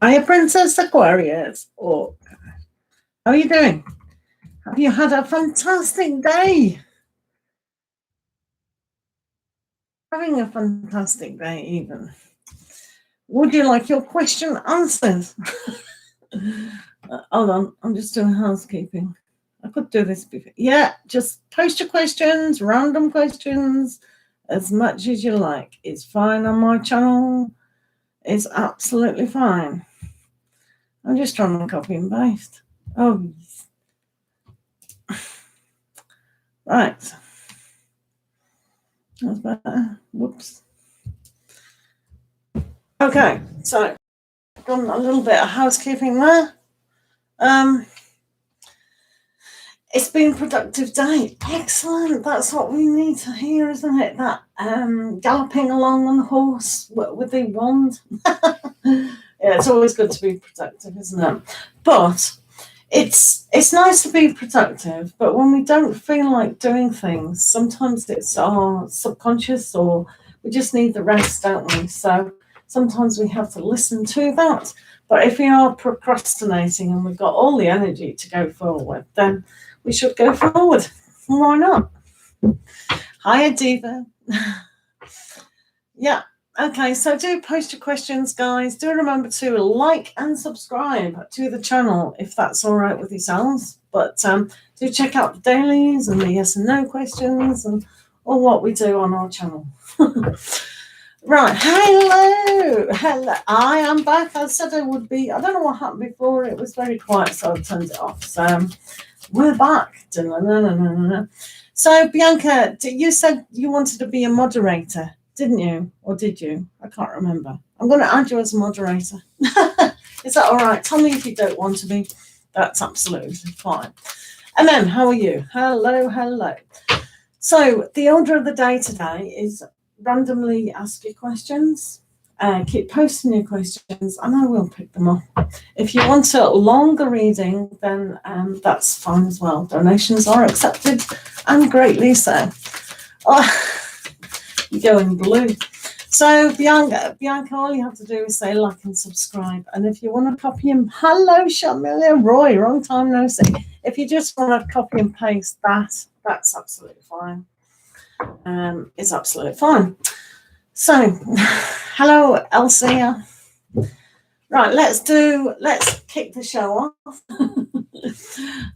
Hiya, Princess Aquarius. Oh, how are you doing? Have you had a fantastic day? Having a fantastic day, even. Would you like your question answered? Hold on, I'm just doing housekeeping. I could do this before. Yeah, just post your questions, random questions, as much as you like. It's fine on my channel. It's absolutely fine. I'm just trying to copy and paste. Oh, right. That's better. Whoops. Okay, so done a little bit of housekeeping there. It's been a productive day. Excellent. That's what we need to hear, isn't it? That galloping along on the horse with the wand. Yeah, it's always good to be productive, isn't it? But it's nice to be productive, but when we don't feel like doing things, sometimes it's our subconscious, or we just need the rest, don't we? So sometimes we have to listen to that. But if we are procrastinating and we've got all the energy to go forward, then we should go forward. Why not? Hiya, Diva. Yeah. Okay, so do post your questions, guys. Do remember to like and subscribe to the channel if that's all right with yourselves. But do check out the dailies and the yes and no questions and all what we do on our channel. Right, hello. I am back. I said I would be. I don't know what happened before. It was very quiet, so I turned it off. So we're back. So Bianca, you said you wanted to be a moderator, didn't you? Or did you? I can't remember. I'm going to add you as a moderator. Is that all right? Tell me if you don't want to be. That's absolutely fine. And then, how are you? Hello. So the order of the day today is randomly ask your questions. Keep posting your questions and I will pick them up. If you want a longer reading, then that's fine as well. Donations are accepted and greatly so. Oh, you're going blue. So Bianca, all you have to do is say like and subscribe. And if you want to copy and hello, Shamilia Roy, long time no see. If you just want to copy and paste that, that's absolutely fine. It's absolutely fine. So, hello, Elsie. Right, let's kick the show off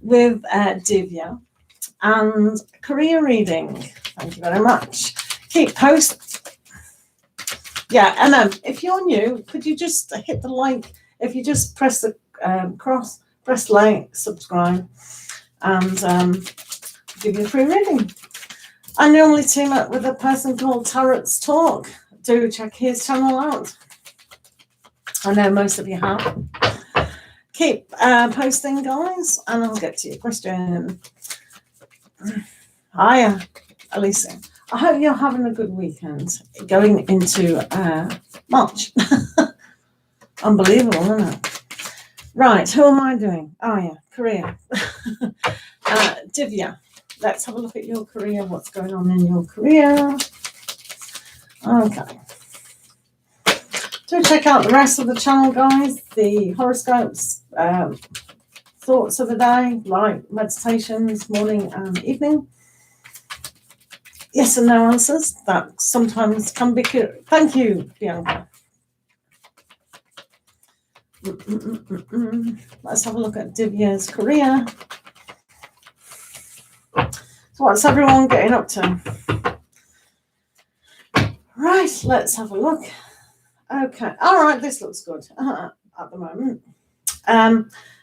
with Divya and career reading. Thank you very much. Keep posts. Yeah, and if you're new, could you just hit the like? If you just press the press like, subscribe, and give you a free reading. I normally team up with a person called Tarot's Talk. Do check his channel out. I know most of you have. Keep posting, guys, and I'll get to your question. Hiya, Alicia. I hope you're having a good weekend going into March. Unbelievable, isn't it? Right, who am I doing? Oh, yeah, career. Divya. Let's have a look at your career. What's going on in your career? Okay. Do check out the rest of the channel, guys. The horoscopes, thoughts of the day, like meditations, morning and evening. Yes and no answers. That sometimes can be good. Thank you, Bianca. Let's have a look at Divya's career. So what's everyone getting up to? Right, let's have a look. Okay, all right, this looks good at the moment.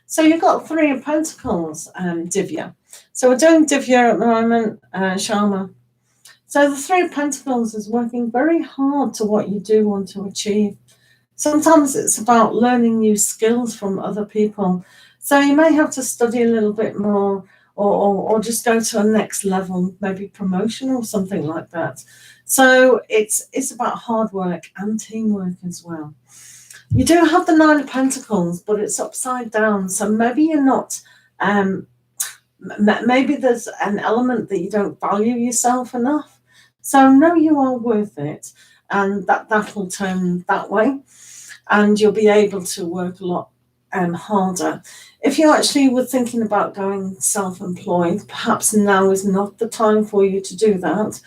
So you've got 3 of Pentacles, Divya. So we're doing Divya at the moment, Sharma. So the 3 of Pentacles is working very hard to what you do want to achieve. Sometimes it's about learning new skills from other people. So you may have to study a little bit more, or just go to a next level, maybe promotion or something like that. So it's about hard work and teamwork as well. You do have the 9 of Pentacles, but it's upside down. So maybe you're not, maybe there's an element that you don't value yourself enough. So know you are worth it, and that will turn that way. and you'll be able to work a lot harder. If you actually were thinking about going self-employed, perhaps now is not the time for you to do that.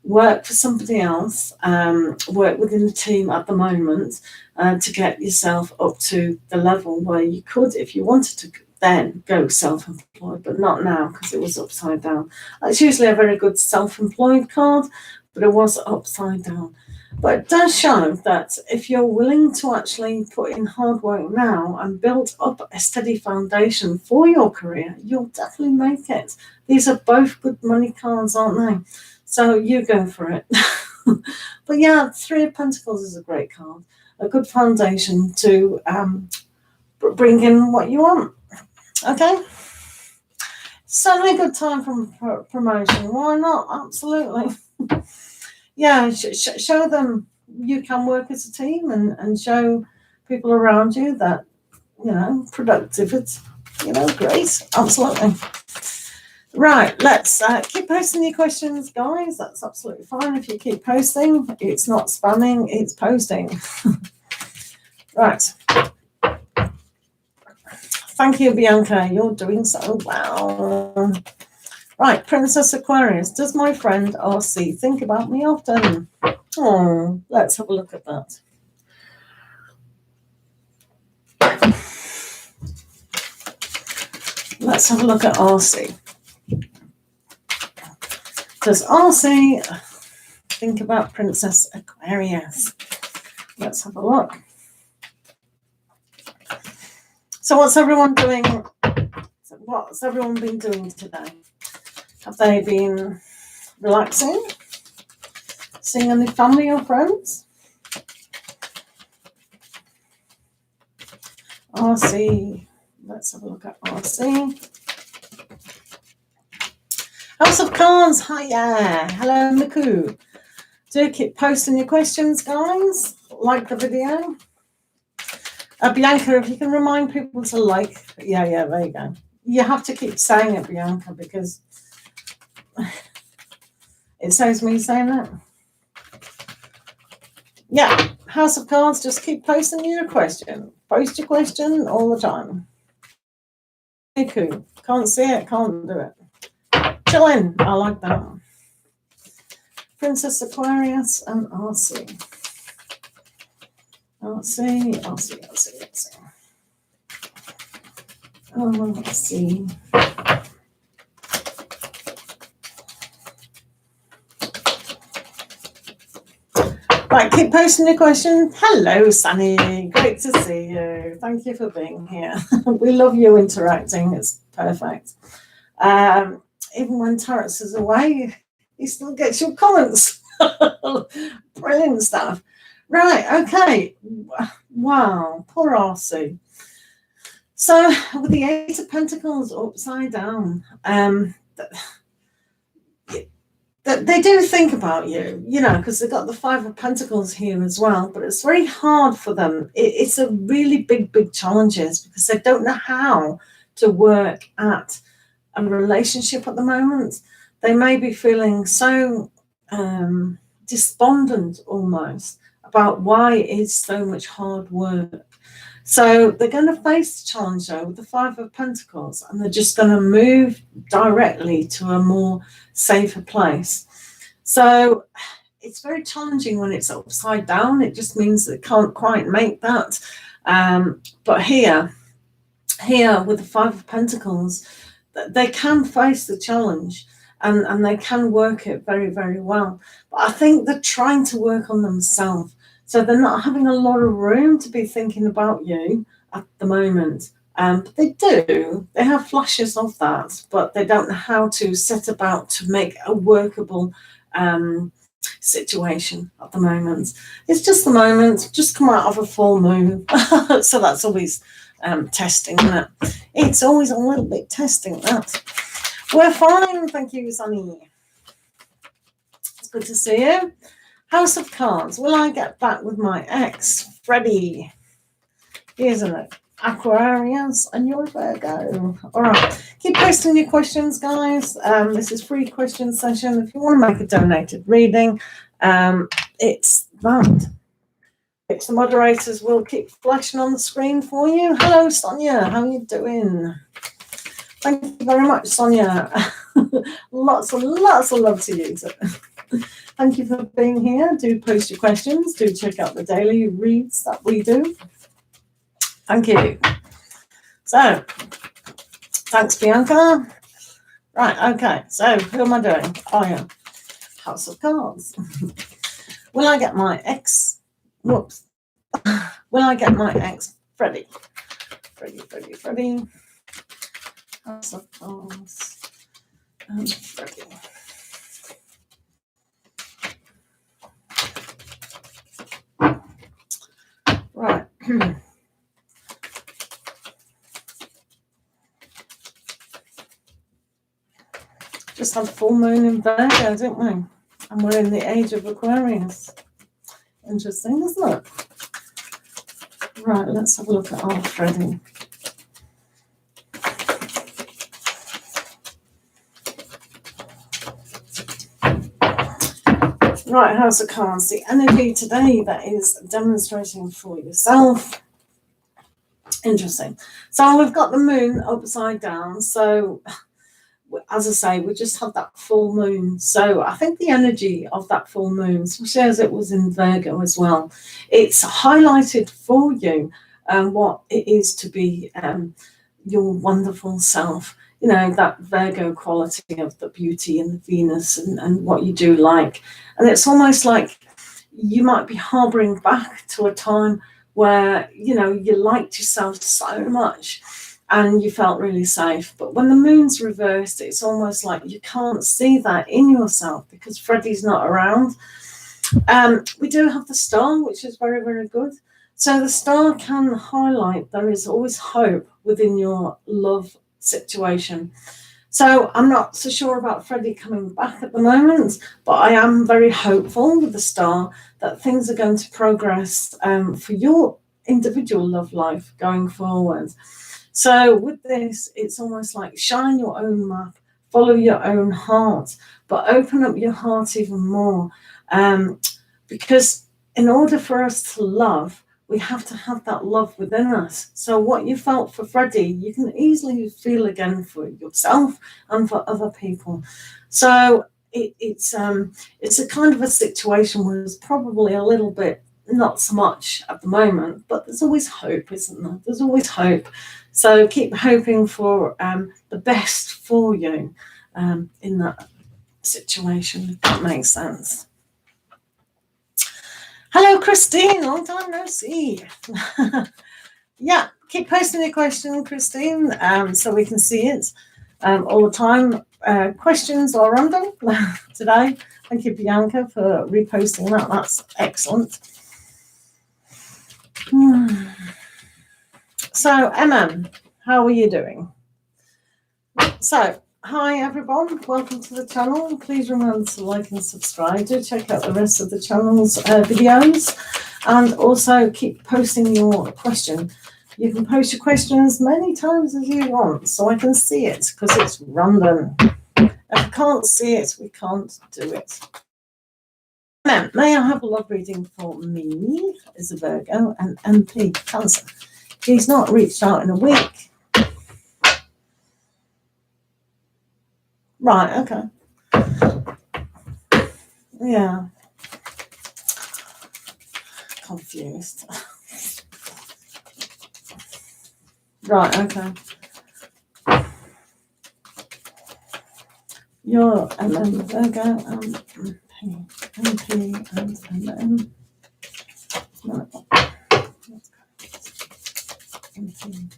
Work for somebody else, work within the team at the moment to get yourself up to the level where you could, if you wanted to, then go self-employed, but not now because it was upside down. It's usually a very good self-employed card, but it was upside down. But it does show that if you're willing to actually put in hard work now and build up a steady foundation for your career, you'll definitely make it. These are both good money cards, aren't they? So you go for it. But yeah, Three of Pentacles is a great card. A good foundation to bring in what you want. Okay? Certainly a good time for promotion. Why not? Absolutely. Yeah, show them you can work as a team and show people around you that, productivity, great. Absolutely. Right, let's keep posting your questions, guys. That's absolutely fine if you keep posting. It's not spamming, it's posting. Right. Thank you, Bianca. You're doing so well. Right, Princess Aquarius. Does my friend RC think about me often? Oh, let's have a look at that. Let's have a look at RC. Does RC think about Princess Aquarius? Let's have a look. So what's everyone doing? What's everyone been doing today? Have they been relaxing? Seeing any family or friends? RC. Let's have a look at RC. House of Cards. Hiya. Hello, Miku. Do keep posting your questions, guys. Like the video. Bianca, if you can remind people to like. Yeah, there you go. You have to keep saying it, Bianca, because it saves me saying that. Yeah, House of Cards, just keep posting your question. Post your question all the time. Miku, can't see it, can't do it. Chillin', I like that one. Princess Aquarius and RC. RC. Oh, let's see. Right, keep posting your questions. Hello, Sunny. Great to see you. Thank you for being here. We love you interacting. It's perfect. Even when Tarots is away, he still gets your comments. Brilliant stuff. Right, okay. Wow, poor RC. So with the Eight of Pentacles upside down, they do think about you, because they've got the Five of Pentacles here as well, but it's very hard for them. It's a really big challenges because they don't know how to work at a relationship at the moment. They may be feeling so despondent almost about why it's so much hard work. So they're going to face the challenge though with the Five of Pentacles, and they're just going to move directly to a more safer place. So it's very challenging when it's upside down. It just means they can't quite make that. But here with the Five of Pentacles, they can face the challenge and they can work it very well. But I think they're trying to work on themselves. So they're not having a lot of room to be thinking about you at the moment. But they do. They have flashes of that, but they don't know how to set about to make a workable situation at the moment. It's just the moment. Just come out of a full moon. So that's always testing, isn't it? It's always a little bit testing that. We're fine. Thank you, Sunny. It's good to see you. House of Cards. Will I get back with my ex, Freddie? Here's an Aquarius and you're Virgo. All right. Keep posting your questions, guys. This is free question session. If you want to make a donated reading, it's that. which the moderators will keep flashing on the screen for you. Hello, Sonia. How are you doing? Thank you very much, Sonia. lots of love to you. Thank you for being here. Do post your questions. Do check out the daily reads that we do. Thank you. So, thanks, Bianca. Right, okay. So, who am I doing? Oh, yeah. House of Cards. Will I get my ex? Whoops. Will I get my ex? Freddie. Freddie. House of Cards. And Freddie. Right. Just had full moon in Virgo, didn't we? And we're in the age of Aquarius. Interesting, isn't it? Right, let's have a look at our Freddie. Right, House of Cards, the energy today that is demonstrating for yourself. Interesting. So we've got the moon upside down. So as I say, we just had that full moon. So I think the energy of that full moon, especially as it was in Virgo as well, it's highlighted for you what it is to be your wonderful self. You know, that Virgo quality of the beauty and the Venus and what you do like. And it's almost like you might be harboring back to a time where, you know, you liked yourself so much and you felt really safe. But when the moon's reversed, it's almost like you can't see that in yourself because Freddie's not around. We do have the star, which is very, very good. So the star can highlight there is always hope within your love situation. So I'm not so sure about Freddie coming back at the moment, but I am very hopeful with the star that things are going to progress for your individual love life going forward. So with this, it's almost like shine your own map, follow your own heart, but open up your heart even more. Because in order for us to love, we have to have that love within us. So what you felt for Freddie, you can easily feel again for yourself and for other people. So it's a kind of a situation where it's probably a little bit not so much at the moment, but there's always hope, isn't there? There's always hope. So keep hoping for the best for you in that situation, if that makes sense. Hello, Christine. Long time no see. Yeah, keep posting your question, Christine, so we can see it all the time. Questions are random today. Thank you, Bianca, for reposting that. That's excellent. So, how are you doing? So, hi everyone, welcome to the channel. Please remember to like and subscribe. Do check out the rest of the channel's videos and also keep posting your question. You can post your questions many times as you want so I can see it because it's random. If I can't see it, we can't do it. May I have a love reading for me as a Virgo and MP Cancer? He's not reached out in a week. Right, okay. Yeah. Confused. Right, okay. You're Virgo and MP and MM. No. MP.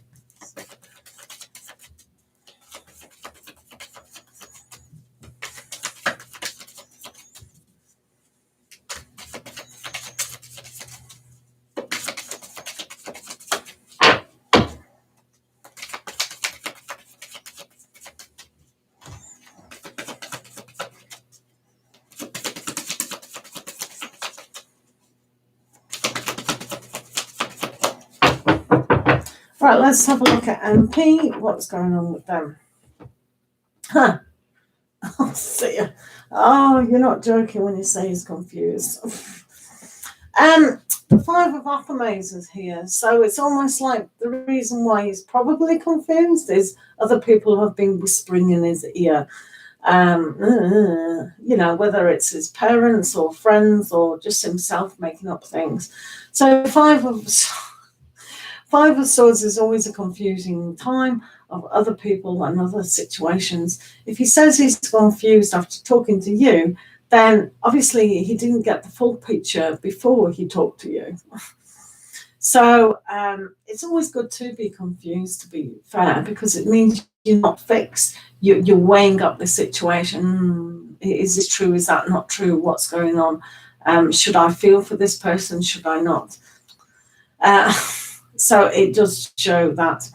Right, let's have a look at MP. What's going on with them? Huh. Oh, see ya. Oh, you're not joking when you say he's confused. Five of affirmators here. So it's almost like the reason why he's probably confused is other people have been whispering in his ear. You know, whether it's his parents or friends or just himself making up things. So Five of Swords is always a confusing time of other people and other situations. If he says he's confused after talking to you, then obviously he didn't get the full picture before he talked to you. So it's always good to be confused, to be fair, because it means you're not fixed. You're weighing up the situation. Is this true? Is that not true? What's going on? Should I feel for this person? Should I not? So it does show that.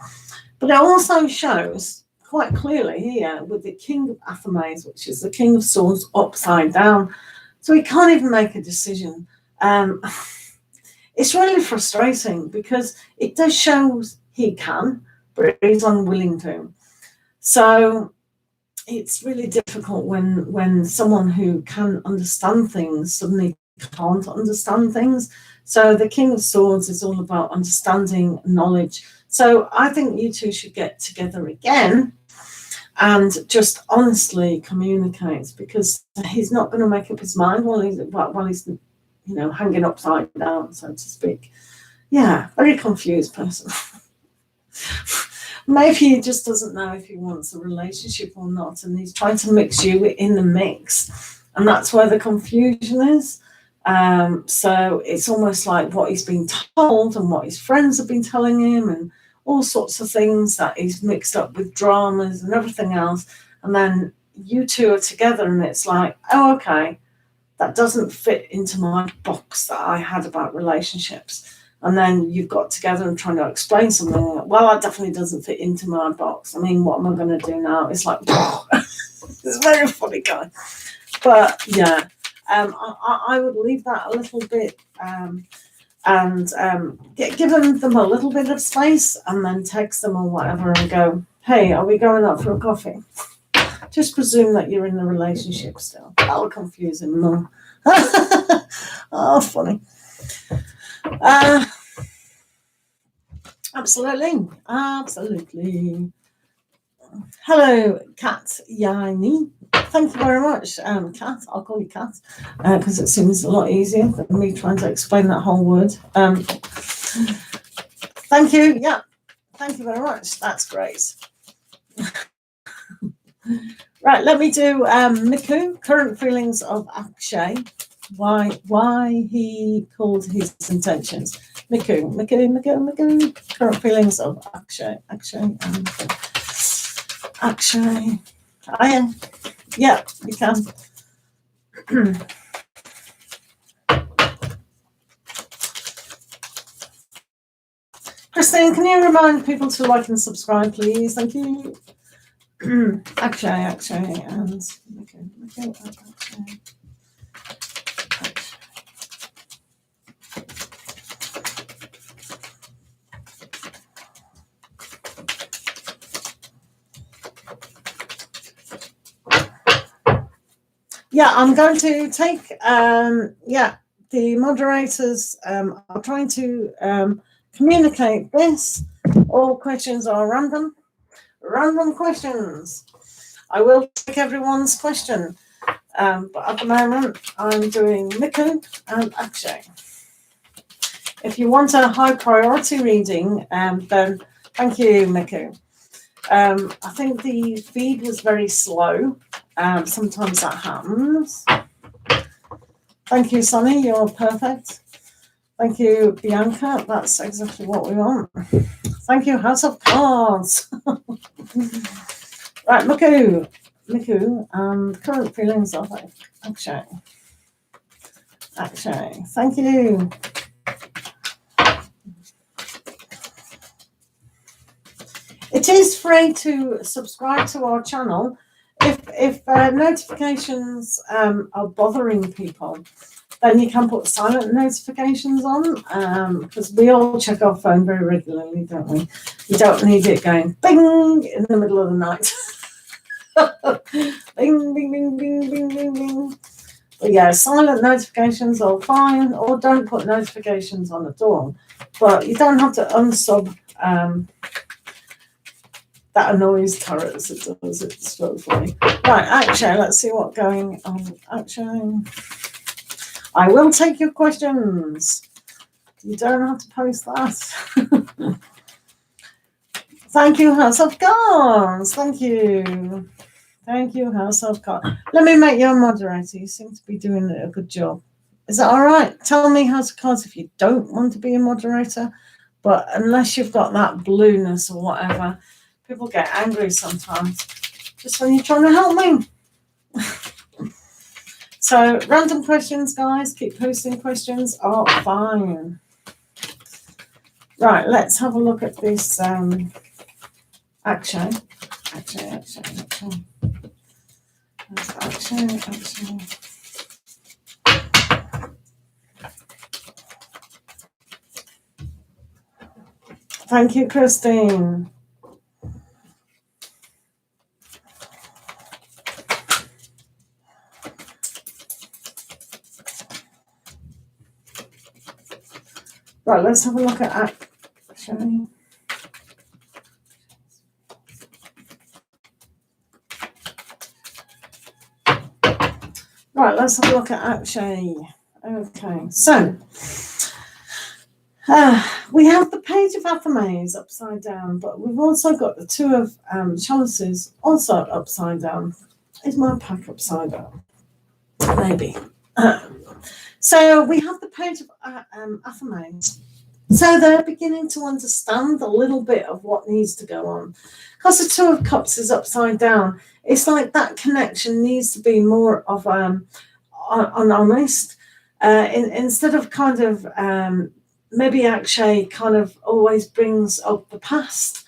But it also shows quite clearly here with the King of Affirmators, which is the King of Swords upside down. So he can't even make a decision. It's really frustrating because it does show he can, but he's unwilling to. So it's really difficult when someone who can understand things suddenly can't understand things. So the King of Swords is all about understanding, knowledge. So I think you two should get together again and just honestly communicate, because he's not going to make up his mind while he's you know, hanging upside down, so to speak. Yeah, very confused person. Maybe he just doesn't know if he wants a relationship or not, and he's trying to mix you in the mix, and that's where the confusion is. So it's almost like what he's been told and what his friends have been telling him and all sorts of things that he's mixed up with dramas and everything else. And then you two are together and it's like, oh, okay, that doesn't fit into my box that I had about relationships. And then you've got together and trying to explain something. Well, that definitely doesn't fit into my box. I mean, what am I going to do now? It's like, it's a very funny guy. But yeah. I would leave that a little bit and give them a little bit of space and then text them or whatever and go, hey, are we going out for a coffee? Just presume that you're in a relationship still. That'll confuse him more. Oh, funny. Absolutely. Hello, Kat Yani. Thank you very much, Kat. I'll call you Kat because it seems a lot easier than me trying to explain that whole word. Thank you. Yeah, thank you very much. That's great. Right, let me do Miku, current feelings of Akshay. Why he called his intentions. Miku, current feelings of Akshay. Yeah, you can. Christine, can you remind people to like and subscribe, please? Thank you. Akshay, and okay. Yeah, I'm going to take, the moderators are trying to communicate this. All questions are random questions. I will take everyone's question, but at the moment I'm doing Miku and Akshay. If you want a high priority reading, then thank you, Miku. I think the feed was very slow. Sometimes that happens. Thank you, Sonny. You're perfect. Thank you, Bianca. That's exactly what we want. Thank you, House of Cards. Right, Miku, and current feelings of Akshay. Thank you. It is free to subscribe to our channel. If notifications are bothering people, then you can put silent notifications on, because we all check our phone very regularly, don't we? You don't need it going bing in the middle of the night. Bing, bing, bing, bing, bing, bing, bing. But yeah, silent notifications are fine, or don't put notifications on at all. But you don't have to unsub. That annoys tarots. It does. It's so funny. Right, actually, let's see what's going on. Actually, I will take your questions. You don't have to post that. Thank you, House of Cards. Thank you. Thank you, House of Cards. Let me make you a moderator. You seem to be doing a good job. Is that all right? Tell me, House of Cards, if you don't want to be a moderator. But unless you've got that blueness or whatever, people get angry sometimes. Just when you're trying to help me. So, random questions, guys. Keep posting questions. Oh, fine. Right, let's have a look at this. Action. Thank you, Christine. Right, let's have a look at action. Right, let's have a look at Akshay. Okay, so we have the Page of Athames upside down, but we've also got the Two of Chalices also upside down. Is my pack upside down? Maybe. So we have the Page of Athames. So they're beginning to understand a little bit of what needs to go on. Because the Two of Cups is upside down, it's like that connection needs to be more of honest. Instead of kind of maybe Akshay kind of always brings up the past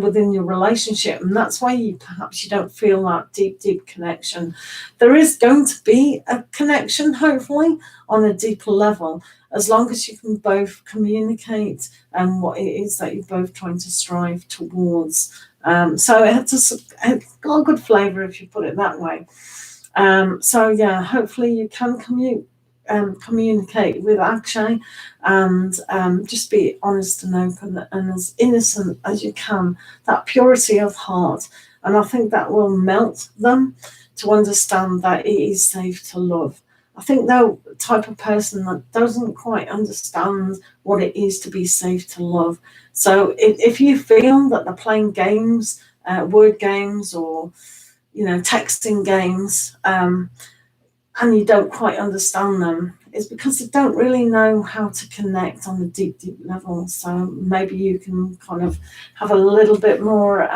within your relationship, and that's why perhaps you don't feel that deep connection. There is going to be a connection, hopefully, on a deeper level, as long as you can both communicate what it is that you're both trying to strive towards. So it's got a good flavour if you put it that way. So yeah, hopefully you can communicate with Akshay and just be honest and open and as innocent as you can, that purity of heart. And I think that will melt them to understand that it is safe to love. I think they're the type of person that doesn't quite understand what it is to be safe to love. So if you feel that they're playing games, word games or, texting games, and you don't quite understand them, it's because they don't really know how to connect on a deep level. So maybe you can kind of have a little bit more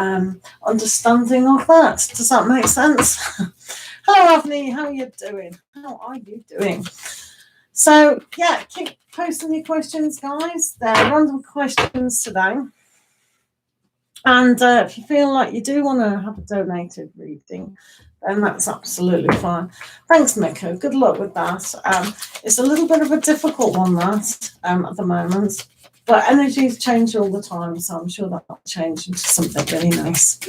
understanding of that. Does that make sense? Hello, Avni. How are you doing? So, yeah, keep posting your questions, guys. They're random questions today. And if you feel like you do want to have a donated reading, then that's absolutely fine. Thanks, Miko. Good luck with that. It's a little bit of a difficult one, that, at the moment. But energies change all the time, so I'm sure that will change into something really nice.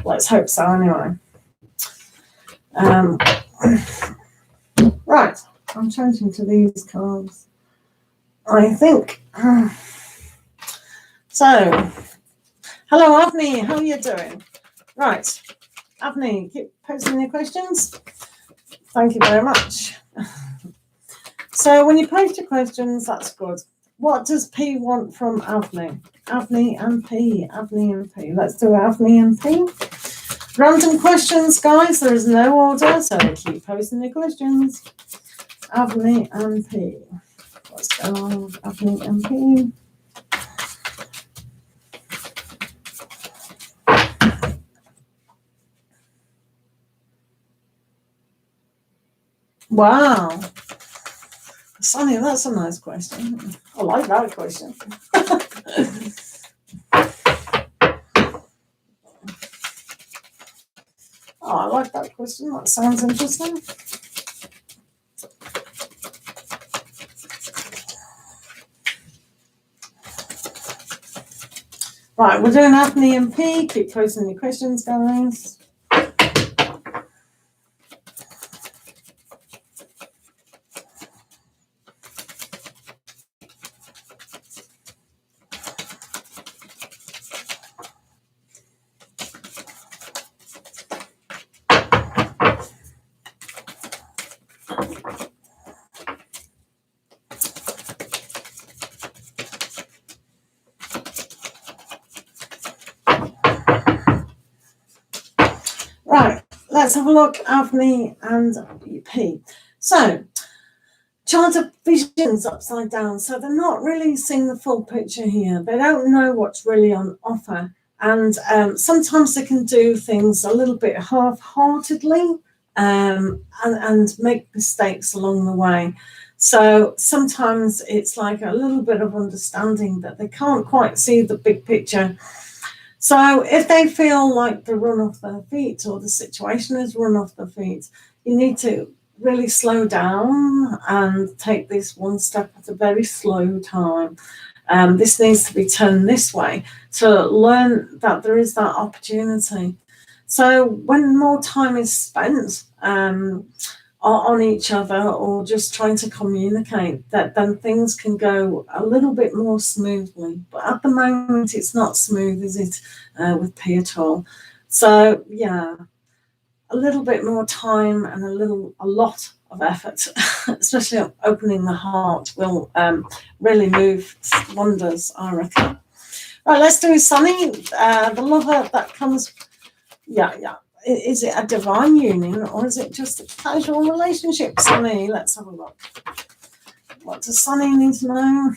Let's hope so, anyway. Right, I'm changing to these cards, I think. So, hello, Avni. How are you doing? Right. Avni, keep posting your questions. Thank you very much. So when you post your questions, that's good. What does P want from Avni? Avni and P. Let's do Avni and P. Random questions, guys. There is no order, so keep posting your questions. Avni and P. What's going on with Avni and P? Wow. Sonny, that's a nice question. I like that question. Oh, I like that question. That sounds interesting. Right, we're doing Avni and P. Keep posting your questions, guys. Right, let's have a look, Avni and WP. So, chart of visions upside down. So they're not really seeing the full picture here. They don't know what's really on offer. And sometimes they can do things a little bit half-heartedly and make mistakes along the way. So sometimes it's like a little bit of understanding that they can't quite see the big picture. So if they feel like they're run off their feet or the situation is run off their feet, you need to really slow down and take this one step at a very slow time. This needs to be turned this way to learn that there is that opportunity. So when more time is spent on each other or just trying to communicate, that then things can go a little bit more smoothly. But at the moment, it's not smooth, is it, with P at all? So yeah, a little bit more time and a lot of effort, especially opening the heart, will really move wonders, I reckon. Right, let's do Sunny, the lover that comes. Yeah. Is it a divine union or is it just a casual relationship, Sunny? Let's have a look. What does Sunny need to know?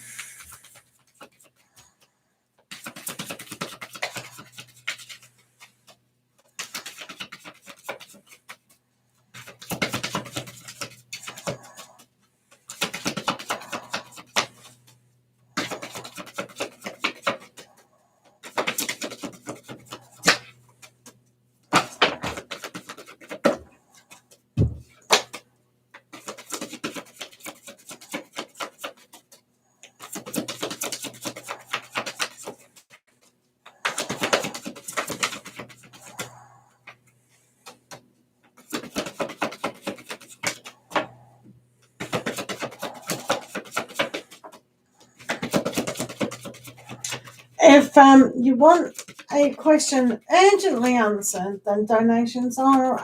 If you want a question urgently answered, then donations are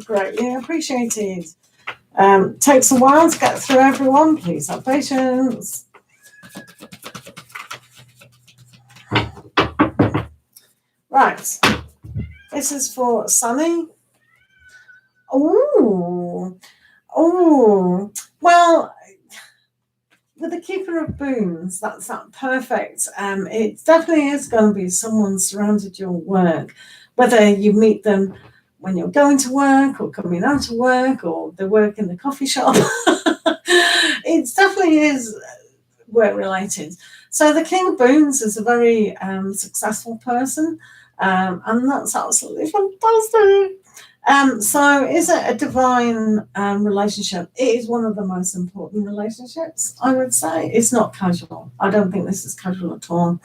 greatly appreciated. Takes a while to get through everyone. Please have patience. Right. This is for Sunny. Oh. Well, with the Keeper of Boons, that's that perfect. It definitely is going to be someone surrounded your work, whether you meet them when you're going to work or coming out of work or they work in the coffee shop. It definitely is work related. So the King of Boons is a very successful person, and that's absolutely fantastic. So is it a divine relationship? It is one of the most important relationships, I would say. It's not casual. I don't think this is casual at all.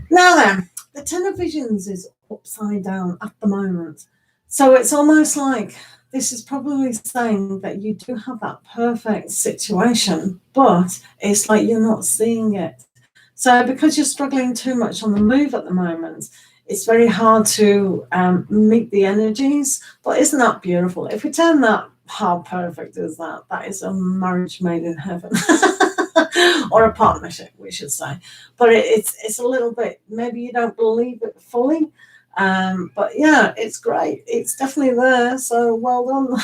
Now then, the Ten of Visions is upside down at the moment. So it's almost like this is probably saying that you do have that perfect situation, but it's like you're not seeing it. So because you're struggling too much on the move at the moment, it's very hard to meet the energies. But isn't that beautiful? If we turn that, how perfect is that? That is a marriage made in heaven. Or a partnership, we should say. But it's a little bit, maybe you don't believe it fully. But yeah, it's great. It's definitely there. So well done.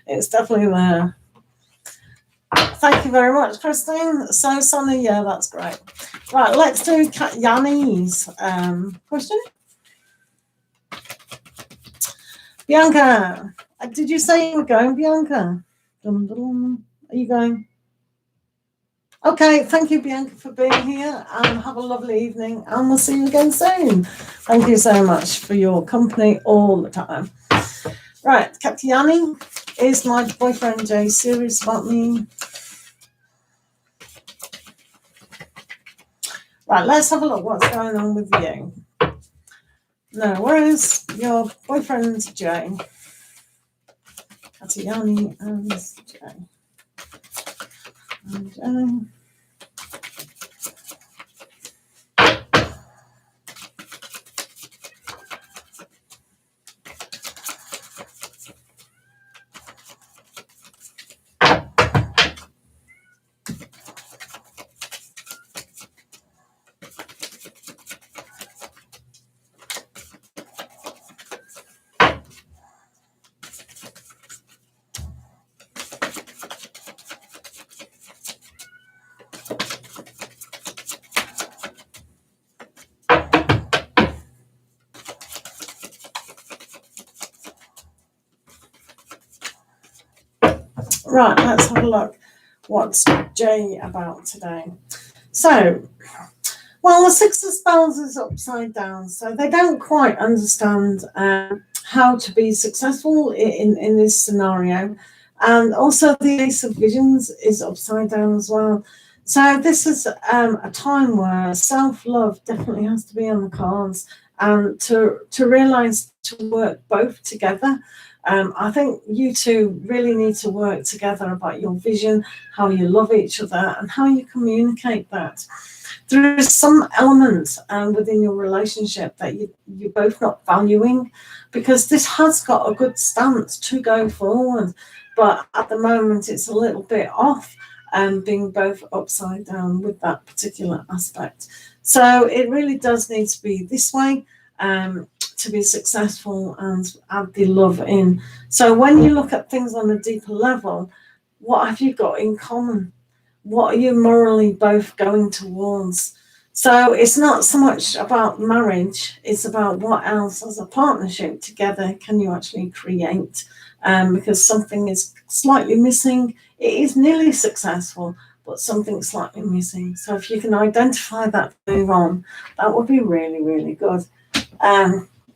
It's definitely there. Thank you very much, Christine. So Sunny, yeah, that's great. Right, let's do Yanni's question. Bianca, did you say you were going, Bianca? Are you going? Okay, thank you, Bianca, for being here, and have a lovely evening, and we'll see you again soon. Thank you so much for your company all the time. Right, Captain Yanni, is my boyfriend Jay serious about me? Right, let's have a look what's going on with you. No, where is your boyfriend Jay? Tatiani and Jay. And Jay. Right, let's have a look. What's Jay about today? So, well, the Six of Spells is upside down, so they don't quite understand how to be successful in this scenario. And also the Ace of Visions is upside down as well. So this is a time where self-love definitely has to be on the cards, and to realise to work both together. I think you two really need to work together about your vision, how you love each other, and how you communicate that. There is some element within your relationship that you're both not valuing, because this has got a good stance to go forward, but at the moment it's a little bit off, being both upside down with that particular aspect. So it really does need to be this way to be successful and add the love in. So when you look at things on a deeper level, what have you got in common? What are you morally both going towards? So it's not so much about marriage, it's about what else as a partnership together can you actually create, because something is slightly missing. It is nearly successful, but something's slightly missing. So if you can identify that, move on, that would be really, really good.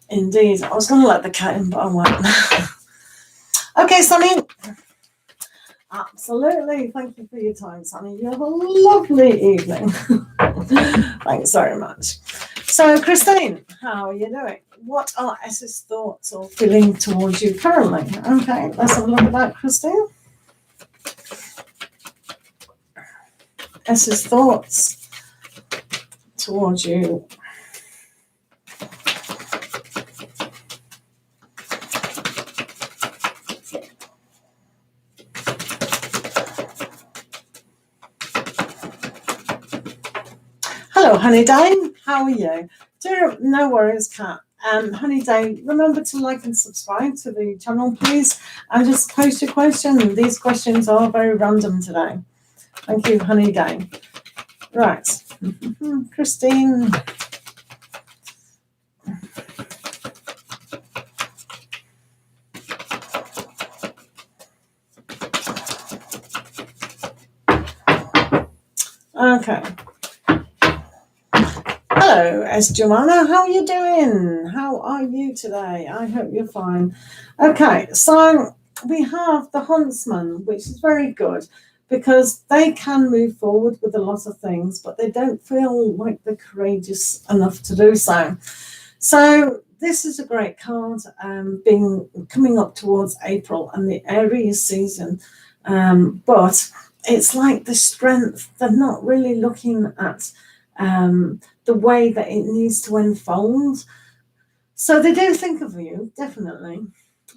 Indeed, I was going to let the cat in, but I won't. Okay, Sonny. Absolutely. Thank you for your time, Sonny. You have a lovely evening. Thanks very much. So, Christine, how are you doing? What are S's thoughts or feeling towards you currently? Okay, let's have a look at that, Christine. S's thoughts towards you. Hello, Honey Dane. How are you? No worries, Kat. Honey Dane, remember to like and subscribe to the channel, please, and just post your question. These questions are very random today. Thank you, Honey Dane. Right, Christine. Okay. Hello, S. Joanna. How are you doing? How are you today? I hope you're fine. Okay, so we have the Huntsman, which is very good because they can move forward with a lot of things, but they don't feel like they're courageous enough to do so. So this is a great card, coming up towards April and the Aries season, but it's like the strength. They're not really looking at the way that it needs to unfold. So they do think of you, definitely,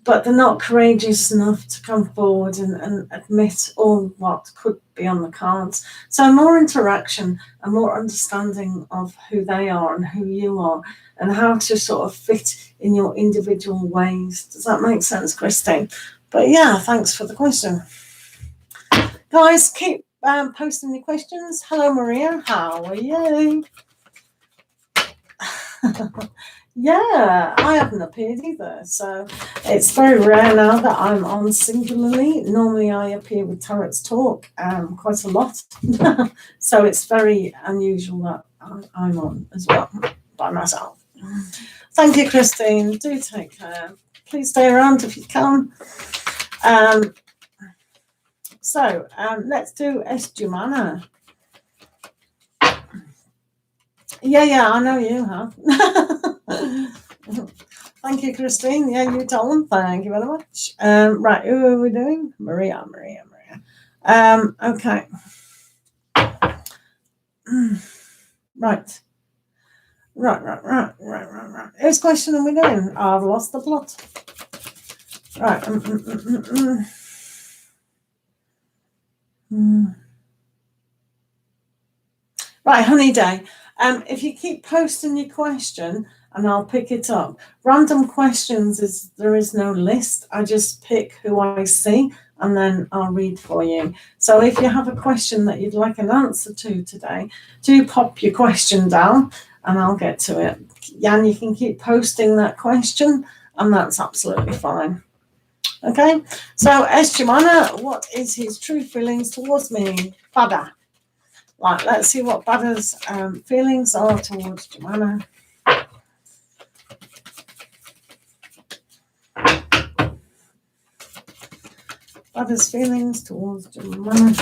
but they're not courageous enough to come forward and admit all what could be on the cards. So more interaction and more understanding of who they are and who you are and how to sort of fit in your individual ways. Does that make sense, Christine? But yeah, thanks for the question. Guys, keep posting your questions. Hello, Maria. How are you? Yeah, I haven't appeared either. So it's very rare now that I'm on singularly. Normally I appear with Tarot's Talk quite a lot. So it's very unusual that I'm on as well by myself. Thank you, Christine. Do take care. Please stay around if you can. So let's do S. Jumana. Yeah, I know you have. Thank you, Christine. Yeah, you tell them. Thank you very much. Right, who are we doing? Maria. Okay. Right. Whose question are we doing? I've lost the plot. Right. Right, Honey Day. If you keep posting your question and I'll pick it up. Random questions there is no list. I just pick who I see and then I'll read for you. So if you have a question that you'd like an answer to today, do pop your question down and I'll get to it. Jan, you can keep posting that question and that's absolutely fine. Okay, so Jemana, what is his true feelings towards me? Bada. Right, let's see what Bada's feelings are towards Jemana. Bada's feelings towards Jemana.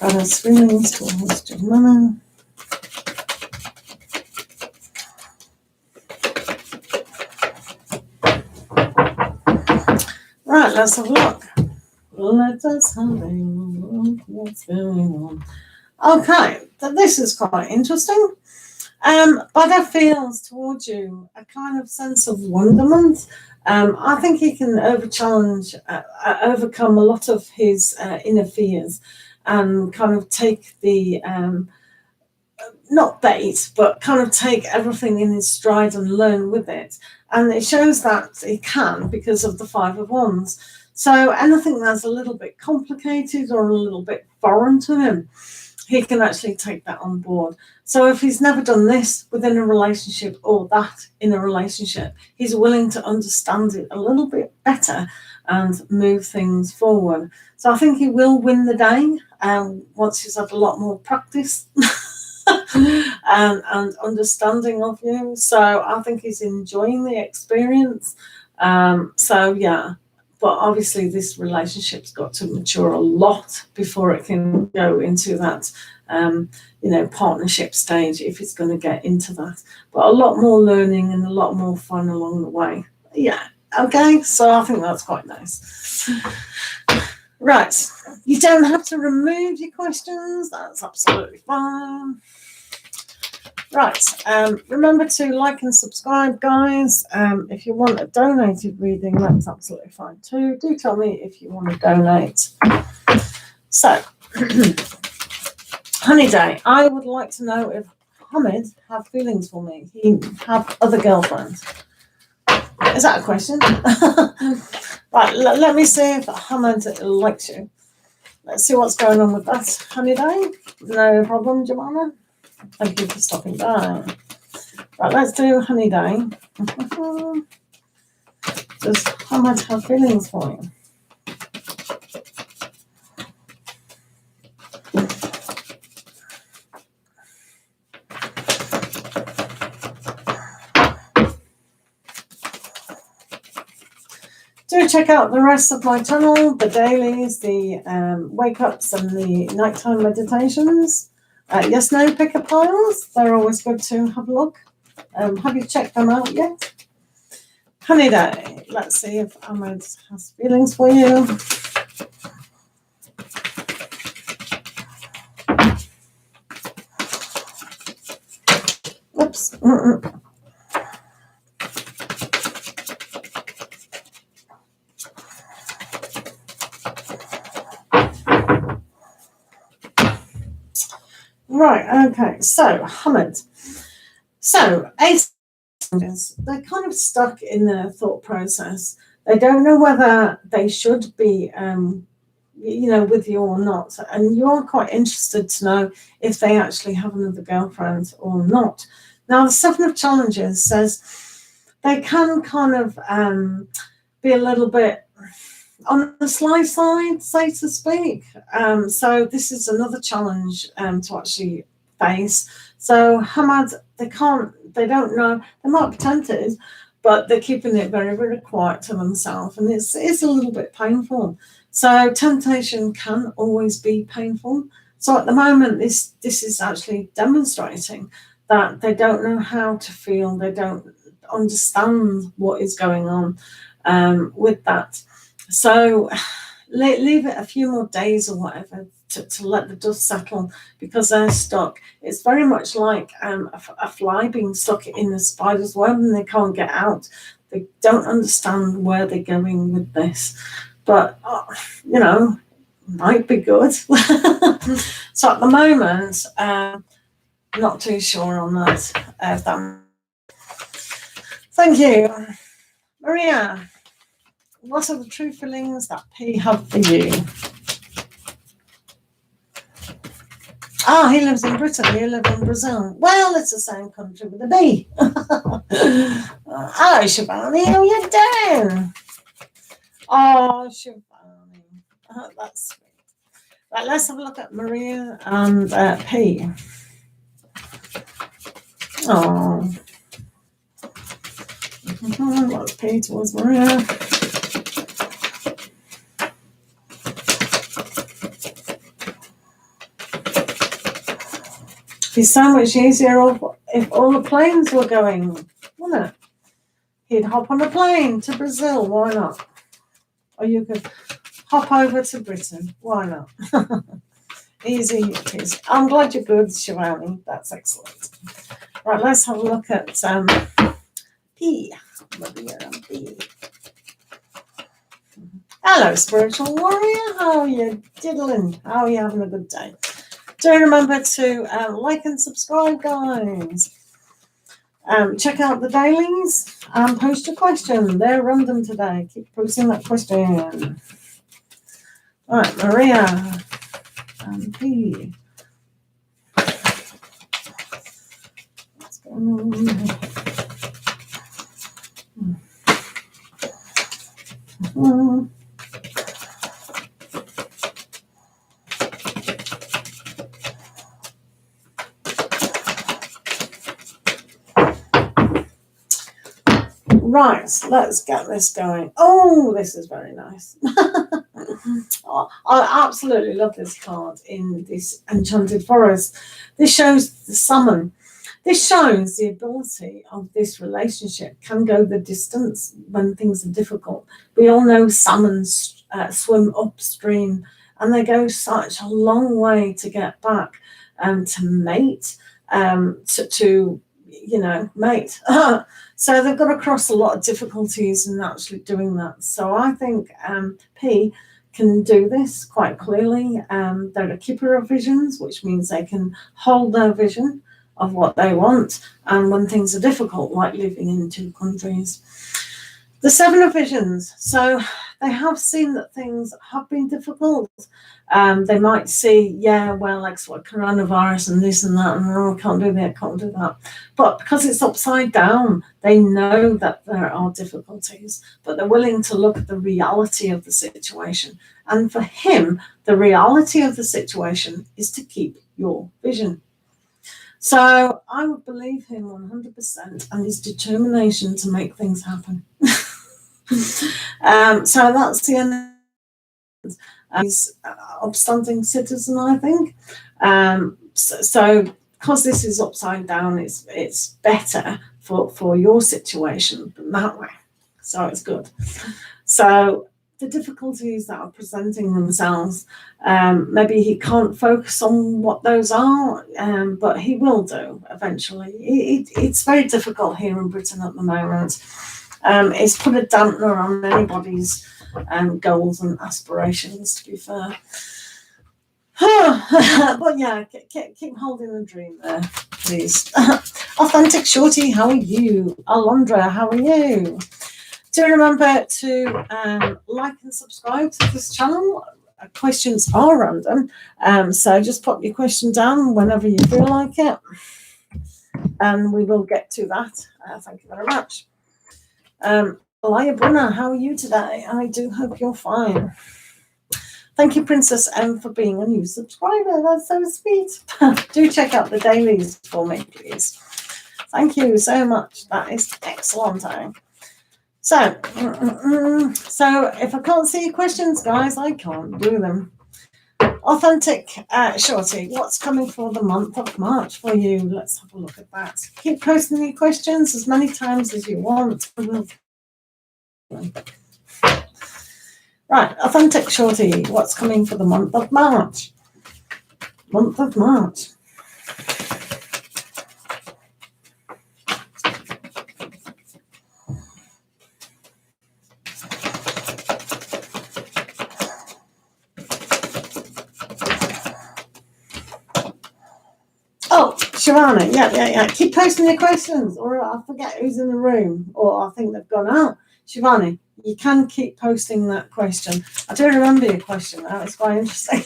Bada's feelings towards Jemana. Right, let's have a look. Let us have a look. What's going on? Okay, this is quite interesting. Bada feels towards you a kind of sense of wonderment. I think he can overcome a lot of his inner fears and kind of take the not bait, but kind of take everything in his stride and learn with it. And it shows that he can because of the Five of Wands. So anything that's a little bit complicated or a little bit foreign to him, he can actually take that on board. So if he's never done this within a relationship or that in a relationship, he's willing to understand it a little bit better and move things forward. So I think he will win the day once he's had a lot more practice and understanding of you. So I think he's enjoying the experience. So yeah. But obviously, this relationship's got to mature a lot before it can go into that, partnership stage, if it's going to get into that. But a lot more learning and a lot more fun along the way. Yeah. Okay. So I think that's quite nice. Right. You don't have to remove your questions. That's absolutely fine. Right, remember to like and subscribe, guys. If you want a donated reading, that's absolutely fine too. Do tell me if you want to donate. So, Honey Day, I would like to know if Hamid have feelings for me. He have other girlfriends. Is that a question? Right, let me see if Hamid likes you. Let's see what's going on with that, Honey Day. No problem, Jemana. Thank you for stopping by. Right, let's do Honey Day. Does Hamid have feelings for you? Do check out the rest of my channel, the dailies, the wake-ups and the nighttime meditations. Yes, no pickapiles. They're always good to have a look. Have you checked them out yet? Honey Day. Let's see if Ahmed has feelings for you. Oops. Right, okay, so Hamid. So, they're kind of stuck in their thought process. They don't know whether they should be, with you or not. And you're quite interested to know if they actually have another girlfriend or not. Now, the Seven of Challenges says they can kind of be a little bit on the sly side, so to speak. So this is another challenge to actually face. So Hamad, they don't know, they might be tempted, but they're keeping it very, very quiet to themselves, and it's a little bit painful. So temptation can always be painful. So at the moment, this is actually demonstrating that they don't know how to feel, they don't understand what is going on with that. So leave it a few more days or whatever to let the dust settle, because they're stuck. It's very much like a fly being stuck in a spider's web and they can't get out. They don't understand where they're going with this. But, might be good. So at the moment, not too sure on that. If that Thank you. Maria, what are the true feelings that P have for you? Ah, he lives in Britain. You live in Brazil. Well, it's the same country with a B. Hello, Shivani. How you doing? Oh, Shivani. That's sweet. Right, let's have a look at Maria and P. Oh. What's P towards Maria? It'd be so much easier if all the planes were going, wouldn't it? He'd hop on a plane to Brazil. Why not? Or you could hop over to Britain. Why not? Easy peasy. I'm glad you're good, Shivani. That's excellent. Right, let's have a look at P. P. Hello, spiritual warrior. How are you diddling? How are you having a good day? Do remember to like and subscribe, guys. Check out the dailies and post a question. They're random today. Keep posting that question. All right, Maria and P. What's going on here? Right, let's get this going. Oh, this is very nice. Oh, I absolutely love this card in this Enchanted Forest. This shows the summon. This shows the ability of this relationship can go the distance when things are difficult. We all know summons swim upstream, and they go such a long way to get back to mate, to mate. So they've got to cross a lot of difficulties in actually doing that. So I think P can do this quite clearly. They're a keeper of visions, which means they can hold their vision of what they want, and when things are difficult, like living in two countries. The Seven of Visions. So they have seen that things have been difficult. They might see, like what coronavirus and this and that, and oh, can't do that, can't do that. But because it's upside down, they know that there are difficulties, but they're willing to look at the reality of the situation. And for him, the reality of the situation is to keep your vision. So I would believe him 100% and his determination to make things happen. So that's the end. He's an upstanding citizen, I think. So because this is upside down, it's better for your situation than that way. So it's good. So the difficulties that are presenting themselves, maybe he can't focus on what those are, but he will do eventually. It's very difficult here in Britain at the moment. It's put a dampener on anybody's goals and aspirations, to be fair. But yeah, keep holding the dream there, please. Authentic Shorty, how are you? Alondra, how are you? Do remember to like and subscribe to this channel. Questions are random, so just pop your question down whenever you feel like it, and we will get to that. Thank you very much. Alaya Brunner, how are you today? I do hope you're fine. Thank you, Princess M, for being a new subscriber. That's so sweet. Do check out the dailies for me, please. Thank you so much. That is excellent. So if I can't see your questions, guys, I can't do them. Authentic Shorty, what's coming for the month of March for you? Let's have a look at that. Keep posting your questions as many times as you want. Right, Authentic Shorty, what's coming for the month of March? Month of March. Oh, Shivani, yeah. Keep posting your questions, or I forget who's in the room, or I think they've gone out. Shivani, you can keep posting that question. I do remember your question now. It's quite interesting.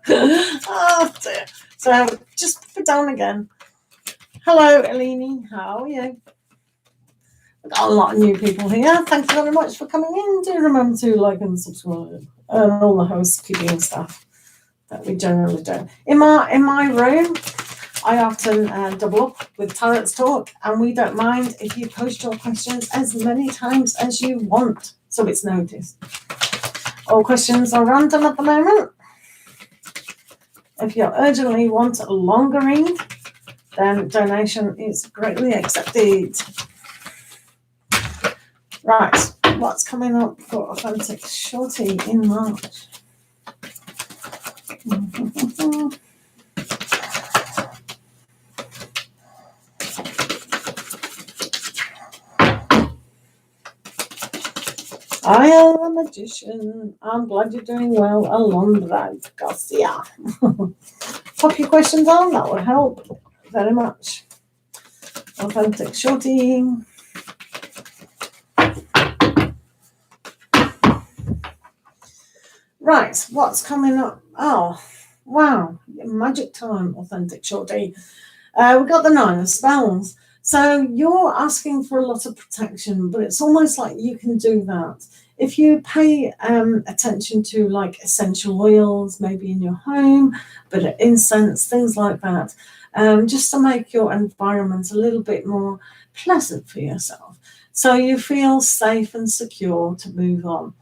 Oh dear. So just put it down again. Hello, Eleni. How are you? We've got a lot of new people here. Thank you very much for coming in. Do remember to like and subscribe, and all the housekeeping stuff that we generally do. In my room, I often double up with Tarot's Talk, and we don't mind if you post your questions as many times as you want, so it's noticed. All questions are random at the moment. If you urgently want a longer read, then donation is greatly accepted. Right, what's coming up for Authentic Shorty in March? I am a magician. I'm glad you're doing well, Alondra Garcia. Pop your questions on, that would help very much. Authentic Shorty. Right, what's coming up? Oh, wow, magic time, Authentic Shorty. We've got the 9 of Spells. So you're asking for a lot of protection, but it's almost like you can do that. If you pay attention to like essential oils, maybe in your home, bit of incense, things like that, just to make your environment a little bit more pleasant for yourself. So you feel safe and secure to move on.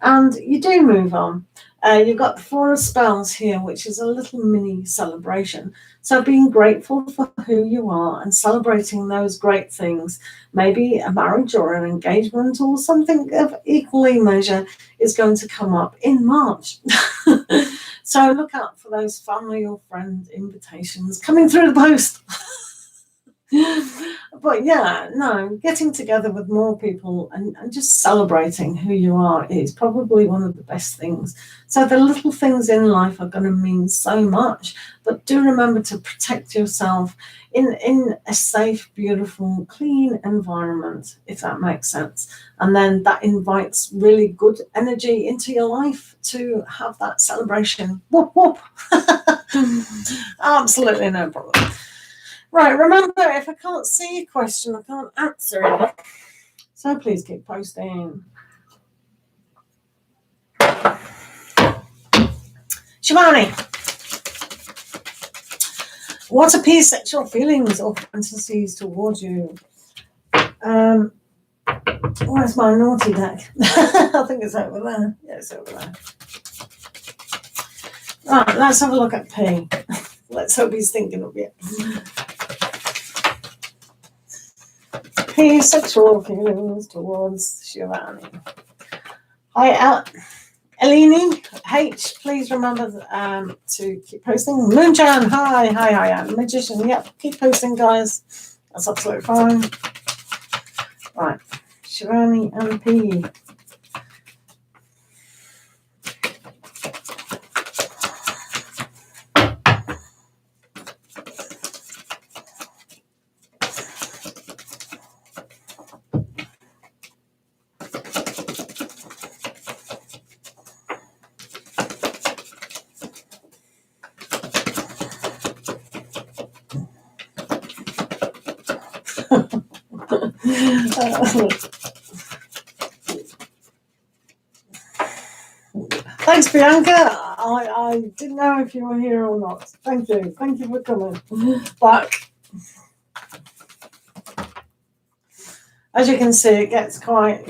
And you do move on. You've got the 4 of Spells here, which is a little mini celebration. So being grateful for who you are and celebrating those great things, maybe a marriage or an engagement or something of equally measure is going to come up in March. So look out for those family or friend invitations coming through the post. But yeah, no, getting together with more people and just celebrating who you are is probably one of the best things. So the little things in life are going to mean so much, but do remember to protect yourself in a safe, beautiful, clean environment, if that makes sense. And then that invites really good energy into your life to have that celebration. Whoop, whoop. Absolutely no problem. Right, remember, if I can't see your question, I can't answer it. So please keep posting. Shivani, what appears sexual feelings or fantasies towards you? Where's my naughty deck? I think it's over there. Yeah, it's over there. Right, let's have a look at P. Let's hope he's thinking of it. P, sexual feelings towards Shivani. Hi, Eleni H, please remember to keep posting. Moonshine, hi, Magician, yep, keep posting, guys. That's absolutely fine. Right, Shivani and P. Thanks, Bianca. I didn't know if you were here or not. Thank you for coming back. As you can see, it gets quite,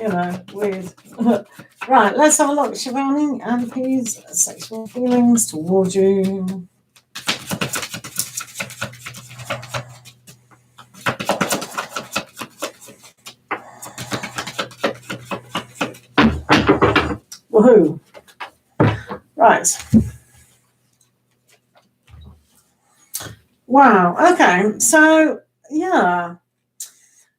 weird. Right, let's have a look. Shivani and P's sexual feelings towards you. Woohoo. Right. Wow. Okay. So, yeah.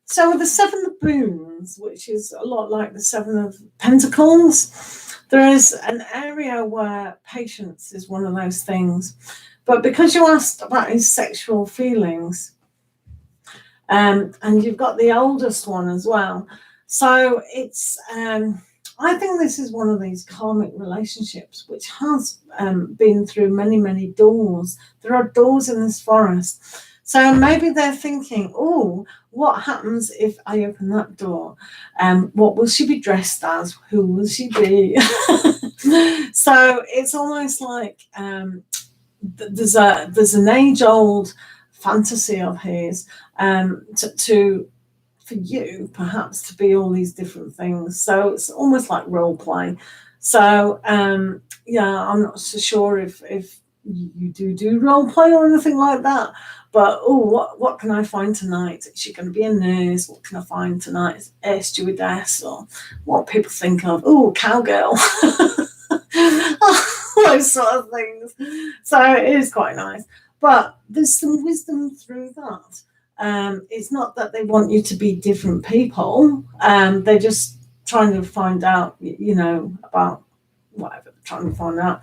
So with the 7 of Boons, which is a lot like the 7 of Pentacles, there is an area where patience is one of those things. But because you asked about his sexual feelings, and you've got the oldest one as well. So it's, I think this is one of these karmic relationships which has been through many, many doors. There are doors in this forest. So maybe they're thinking, oh, what happens if I open that door? What will she be dressed as? Who will she be? So it's almost like there's an age-old fantasy of his for you perhaps to be all these different things. So it's almost like role play. So yeah, I'm not so sure if you do role play or anything like that. But what can I find tonight? Is she going to be a nurse? What can I find tonight? Air stewardess, or what people think of? Oh, cowgirl. Those sort of things. So it is quite nice. But there's some wisdom through that. It's not that they want you to be different people. They're just trying to find out, about whatever they're trying to find out.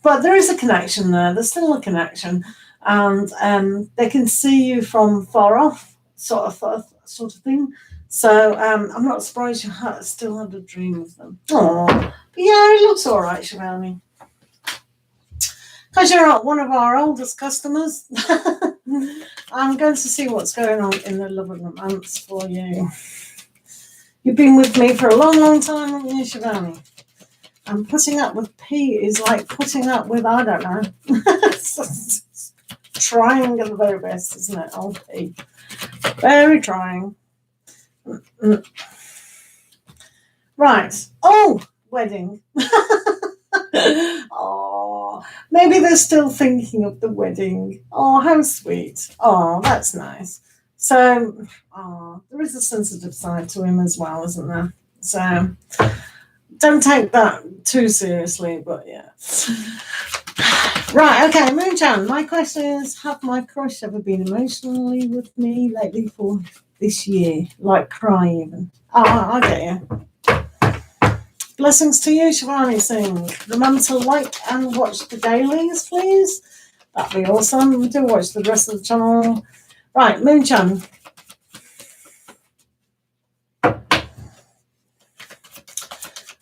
But there is a connection there. There's still a connection. And they can see you from far off, sort of thing. So I'm not surprised you still had a dream of them. Oh, but yeah, it looks all right, Shivani. Because you're one of our oldest customers, I'm going to see what's going on in the love and romance for you. You've been with me for a long, long time, haven't you, Shivani? And putting up with P is like putting up with, I don't know, trying at the very best, isn't it? Old P. Very trying. Right. Oh, wedding. Oh, maybe they're still thinking of the wedding. Oh, how sweet. Oh, that's nice. So, there is a sensitive side to him as well, isn't there? So, don't take that too seriously, but yeah. Right, okay, Moonchan, my question is, have my crush ever been emotionally with me lately for this year? Like cry even. I get you. Blessings to you, Shivani Singh. Remember to like and watch the dailies, please. That'd be awesome. Do watch the rest of the channel. Right, Moonchan.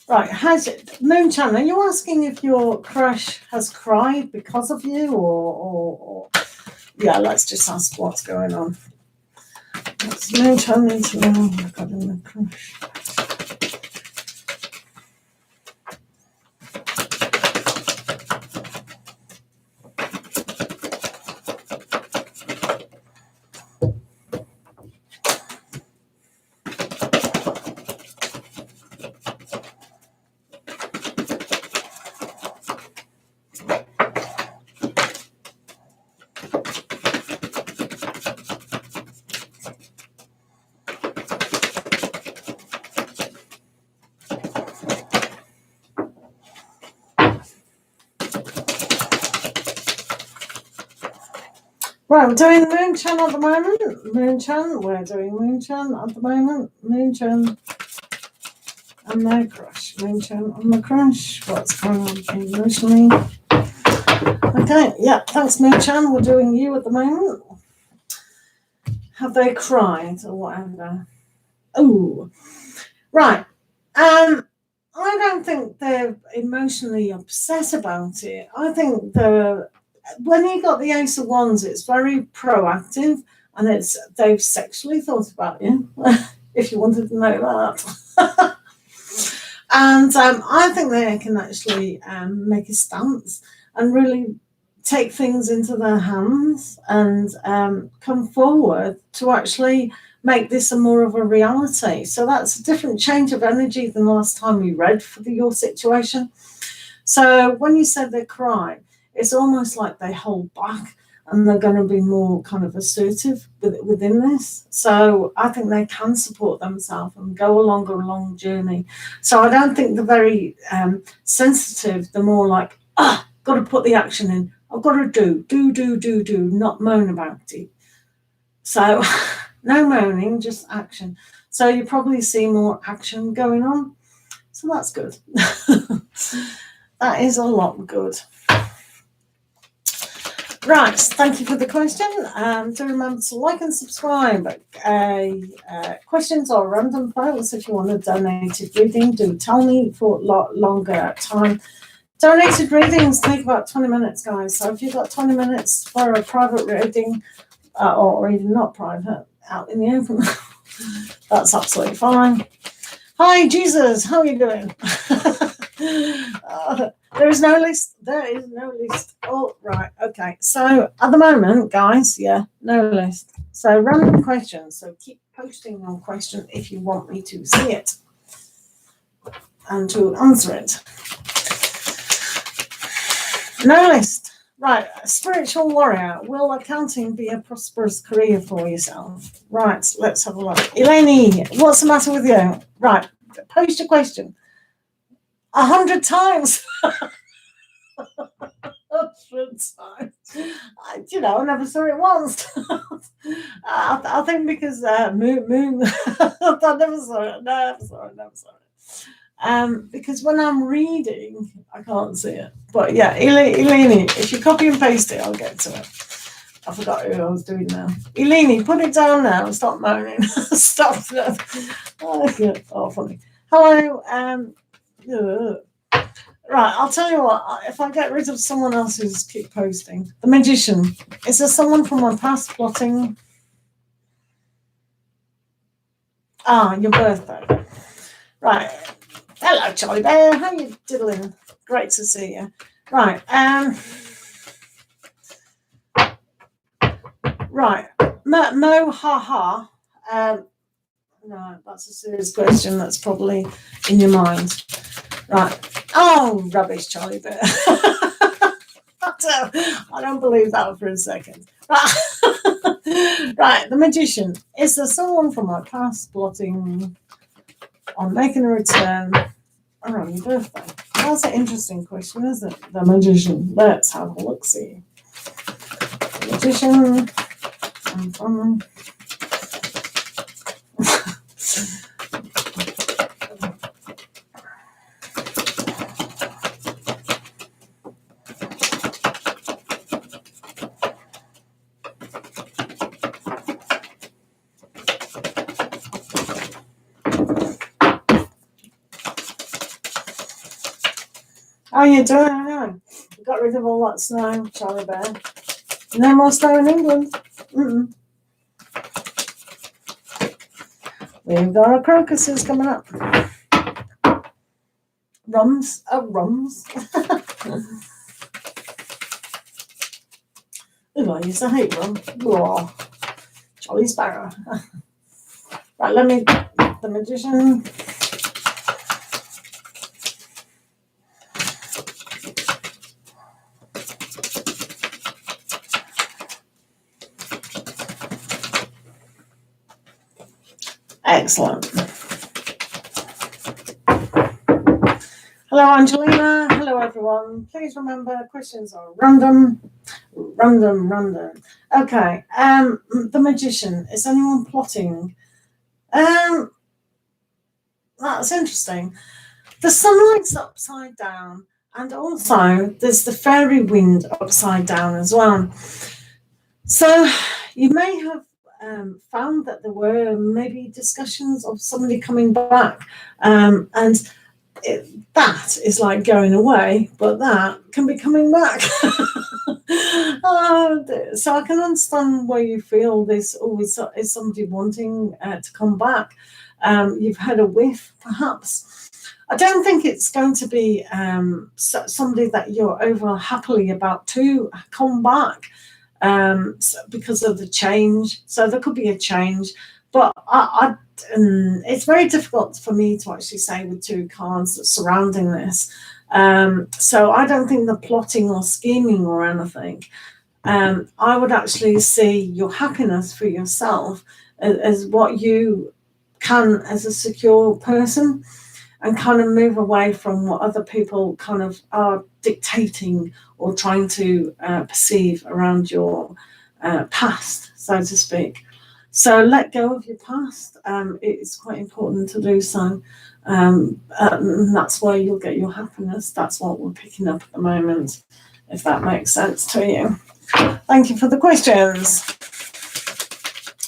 Right, Moonchan, are you asking if your crush has cried because of you, or yeah, let's just ask what's going on. What's Moonchan need to know regarding the crush? Right, we're doing Moonchan at the moment. We're doing Moonchan at the moment. Moonchan and my crush. Moonchan and my crush. What's going on emotionally? Okay, yeah, thanks, Moonchan. We're doing you at the moment. Have they cried or whatever? Oh, right. I don't think they're emotionally upset about it. I think when you got the Ace of Wands, it's very proactive, and they've sexually thought about you, if you wanted to know that. And I think they can actually make a stance and really take things into their hands and come forward to actually make this more of a reality. So that's a different change of energy than the last time we read for your situation. So when you said they cry, it's almost like they hold back and they're going to be more kind of assertive within this. So I think they can support themselves and go along a long journey. So I don't think they're very sensitive. They're more like, got to put the action in. I've got to do, not moan about it. So no moaning, just action. So you probably see more action going on. So that's good. That is a lot good. Right, thank you for the question. Do remember to like and subscribe. Questions or random files. If you want a donated reading, do tell me for a lot longer time. Donated readings take about 20 minutes, guys. So if you've got 20 minutes for a private reading, or even not private, out in the open, that's absolutely fine. Hi, Jesus, how are you doing? There is no list. There is no list. Oh, right. Okay. So at the moment, guys, yeah, no list. So random questions. So keep posting your question if you want me to see it and to answer it. No list. Right. Spiritual warrior. Will accounting be a prosperous career for yourself? Right. Let's have a look. Eleni, what's the matter with you? Right. Post a question 100 times. 100 times. I never saw it once. I think because moon. I never saw it. Never saw it. Because when I'm reading, I can't see it. But yeah, Eleni, if you copy and paste it, I'll get to it. I forgot who I was doing now. Eleni, put it down now. Stop moaning. Stop. Oh, funny. Hello. Right, I'll tell you what. If I get rid of someone else who's keep posting, the magician. Is there someone from my past plotting? Your birthday. Right. Hello, Charlie Bear. How you doing? Great to see you. Right. Right. Mo ha ha. No, that's a serious question. That's probably in your mind. Right. Oh, rubbish, Charlie Bear. I don't believe that for a second. Right, the magician. Is there someone from my past plotting on making a return around your birthday? That's an interesting question, isn't it? The magician. Let's have a look. See. The magician. How are you doing? I know. We got rid of all that snow, Charlie Bear. No more snow in England. We've got our crocuses coming up. Rums. Rums. I used to hate rum. Oh, Charlie Sparrow. Right, let me get the magician. Excellent. Hello, Angelina. Hello, everyone. Please remember, questions are random. Okay. The magician. Is anyone plotting? That's interesting. The sunlight's upside down, and also there's the fairy wind upside down as well. So you may have found that there were maybe discussions of somebody coming back, and that is like going away, but that can be coming back. So I can understand why you feel this always is somebody wanting to come back. You've had a whiff, perhaps. I don't think it's going to be somebody that you're over happily about to come back. Because of the change. So there could be a change, but it's very difficult for me to actually say with two cards surrounding this. So I don't think the plotting or scheming or anything. I would actually see your happiness for yourself as what you can as a secure person, and kind of move away from what other people kind of are dictating or trying to perceive around your past, so to speak. So let go of your past. It's quite important to do so. And that's where you'll get your happiness. That's what we're picking up at the moment, if that makes sense to you. Thank you for the questions.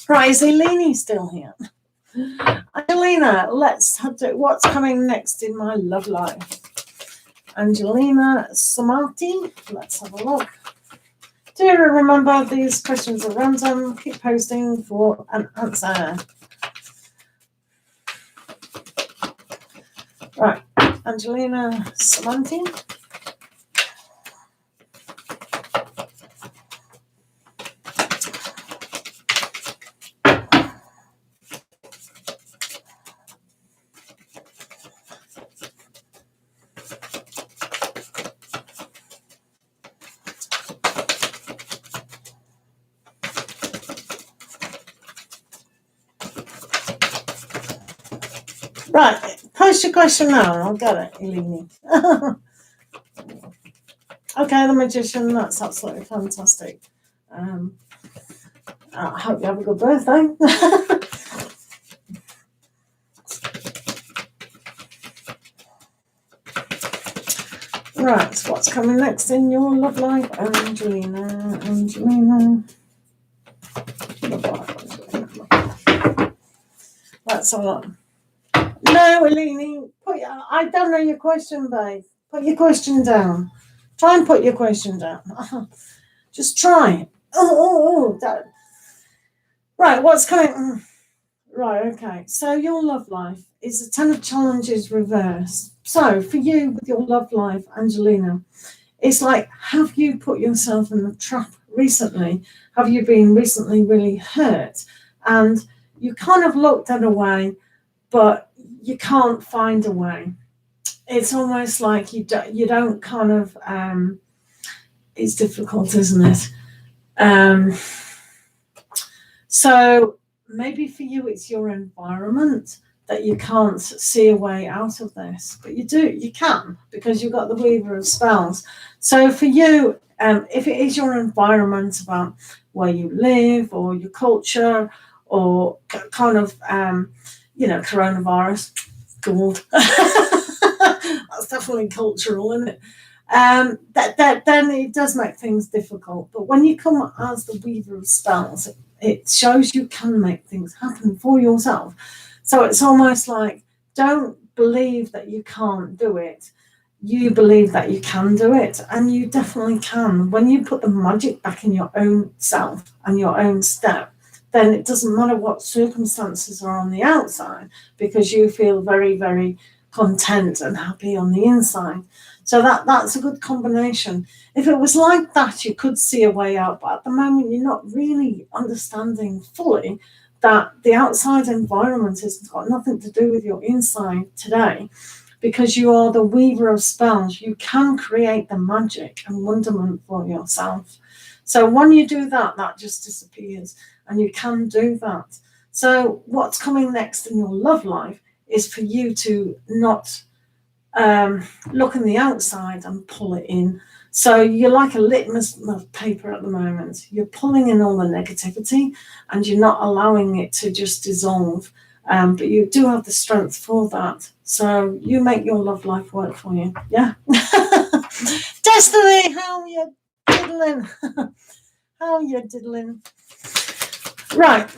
Right, is Eleni still here? Angelina, let's have to, what's coming next in my love life? Angelina Samati, let's have a look. Do remember these questions are random. Keep posting for an answer. Right, Angelina Samati. Right, post your question now. I'll get it, Eleni. Okay, the magician, that's absolutely fantastic. I hope you have a good birthday. Right, what's coming next in your love life? Angelina. That's a lot. No, Eleni, I don't know your question, babe. Put your question down. Try and put your question down. Just try. Right, what's coming? Right, okay. So your love life is a 10 of challenges reversed. So for you with your love life, Angelina, it's like, have you put yourself in the trap recently? Have you been recently really hurt? And you kind of looked at a way, but you can't find a way. It's almost like you don't kind of, it's difficult, isn't it? So maybe for you, it's your environment that you can't see a way out of this, but you can, because you've got the Weaver of Spells. So for you, if it is your environment about where you live or your culture or kind of, coronavirus, God, that's definitely cultural, isn't it? Then it does make things difficult. But when you come as the Weaver of Spells, it shows you can make things happen for yourself. So it's almost like, don't believe that you can't do it. You believe that you can do it, and you definitely can. When you put the magic back in your own self and your own step, then it doesn't matter what circumstances are on the outside, because you feel very, very content and happy on the inside. So that's a good combination. If it was like that, you could see a way out, but at the moment you're not really understanding fully that the outside environment has got nothing to do with your inside today, because you are the Weaver of Spells. You can create the magic and wonderment for yourself. So when you do that, that just disappears, and you can do that. So what's coming next in your love life is for you to not look in the outside and pull it in. So you're like a litmus paper at the moment. You're pulling in all the negativity and you're not allowing it to just dissolve. But you do have the strength for that. So you make your love life work for you. Yeah. Destiny, how you diddling? How you diddling? Right.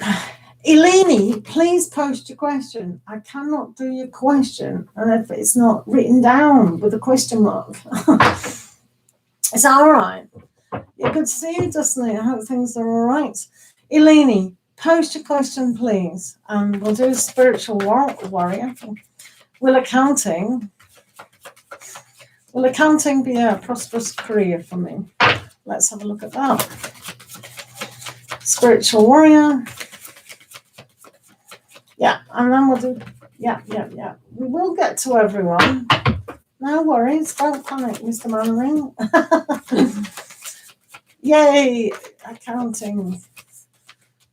Eleni, please post your question. I cannot do your question, and if it's not written down with a question mark. Is that all right? Yeah, good to see you, Destiny. I hope things are all right. Eleni, post your question, please, and we'll do a spiritual warrior. Will accounting be a prosperous career for me? Let's have a look at that. Spiritual warrior. Yeah, and then we'll do, yeah. We will get to everyone. No worries, don't panic, Mr. Manring. Yay, accounting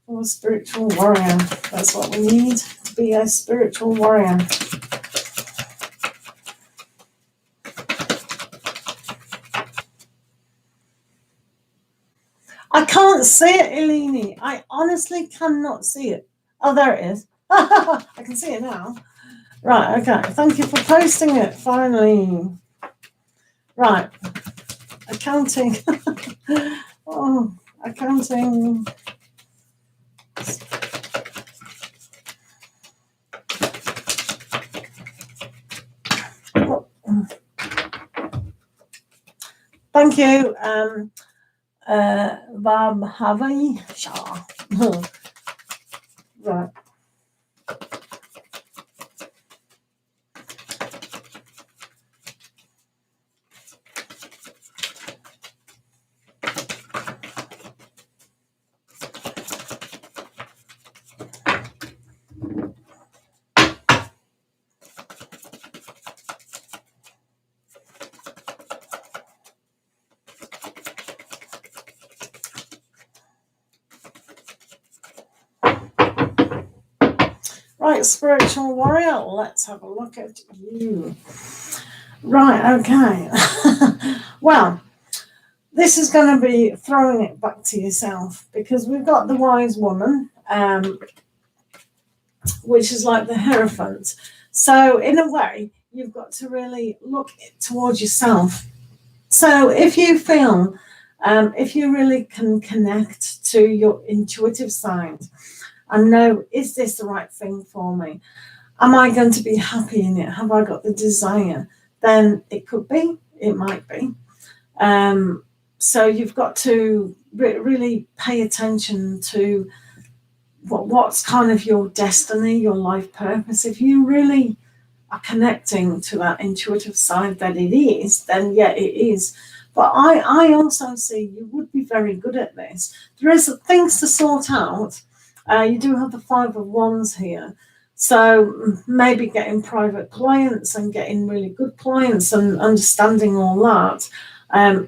for a spiritual warrior. That's what we need, to be a spiritual warrior. I can't see it, Eleni. I honestly cannot see it. Oh, there it is. I can see it now. Right, okay. Thank you for posting it, finally. Right. Accounting. Oh, accounting. Thank you, Vabhavi Shah. Right. Right, spiritual warrior, let's have a look at you. Right, okay. Well, this is going to be throwing it back to yourself, because we've got the wise woman, which is like the Hierophant. So in a way, you've got to really look towards yourself. So if you feel, if you really can connect to your intuitive side and know, is this the right thing for me? Am I going to be happy in it? Have I got the desire? Then it could be, it might be. So you've got to really pay attention to what's kind of your destiny, your life purpose. If you really are connecting to that intuitive side that it is, then yeah, it is. But I also see you would be very good at this. There is things to sort out. You do have the Five of Wands here. So maybe getting private clients and getting really good clients and understanding all that,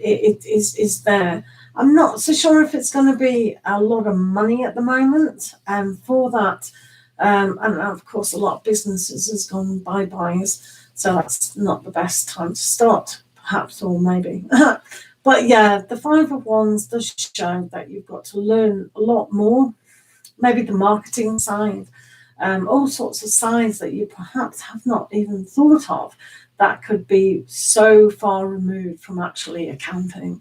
it is there. I'm not so sure if it's going to be a lot of money at the moment for that. And of course, a lot of businesses has gone bye-byes. So that's not the best time to start, perhaps, or maybe. But yeah, the Five of Wands does show that you've got to learn a lot more. Maybe the marketing side, all sorts of sides that you perhaps have not even thought of that could be so far removed from actually accounting.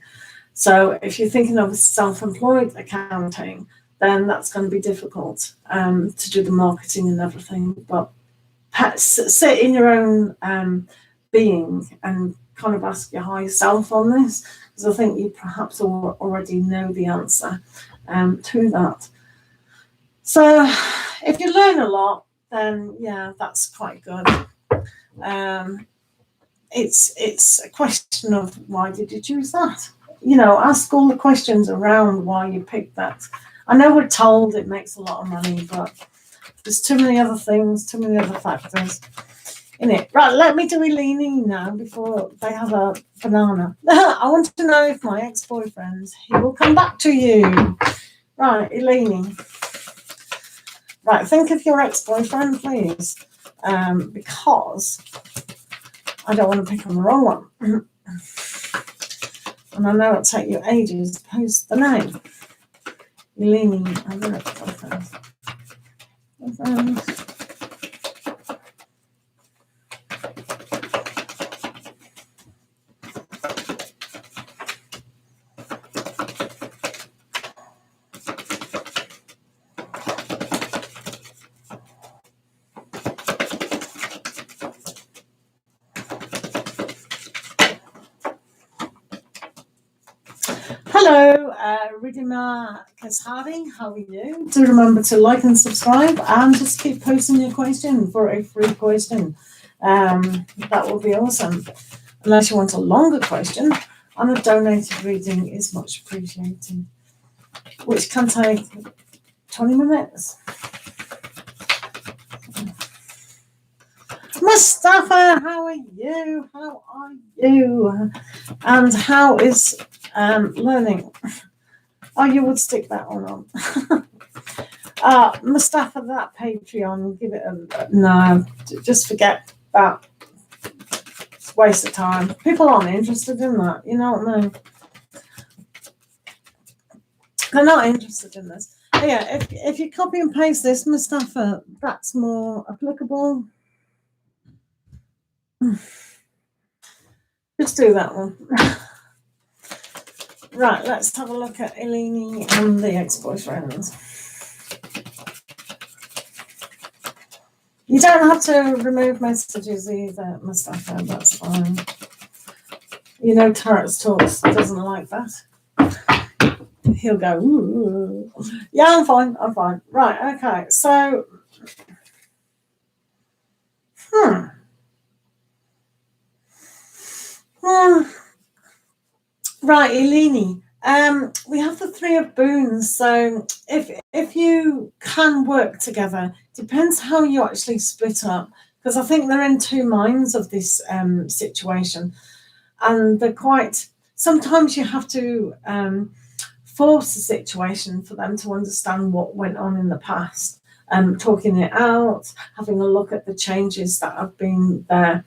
So if you're thinking of self-employed accounting, then that's going to be difficult to do the marketing and everything. But sit in your own being and kind of ask your higher self on this, because I think you perhaps already know the answer to that. So if you learn a lot, then yeah, that's quite good. It's a question of, why did you choose that? Ask all the questions around why you picked that. I know we're told it makes a lot of money, but there's too many other things, too many other factors in it. Right, let me do Eleni now before they have a banana. I want to know if my ex-boyfriend, he will come back to you. Right, Eleni. Right, think of your ex-boyfriend, please, because I don't want to pick on the wrong one. And I know it'll take you ages to post the name. Eleni, I don't know ex-boyfriend. Hello, Ridima Kashari, how are you? Do remember to like and subscribe, and just keep posting your question for a free question. That will be awesome. Unless you want a longer question, and a donated reading is much appreciated, which can take 20 minutes. Mustafa, how are you? How are you? And how is learning? Oh, you would stick that one on. Mustafa, that Patreon, give it a no. Just forget that. It's a waste of time. People aren't interested in that. You know what I mean? They're not interested in this. But yeah, if you copy and paste this, Mustafa, that's more applicable. Just do that one. Right, let's have a look at Eleni and the ex-boyfriend. You don't have to remove messages either, Mustafa, that's fine. You know Tarot's Talks doesn't like that. He'll go, ooh. Yeah, I'm fine. Right, okay, so, Right, Eleni. We have the Three of Boons. So if you can work together, depends how you actually split up. Because I think they're in two minds of this situation, and they're quite. Sometimes you have to force the situation for them to understand what went on in the past. Talking it out, having a look at the changes that have been there.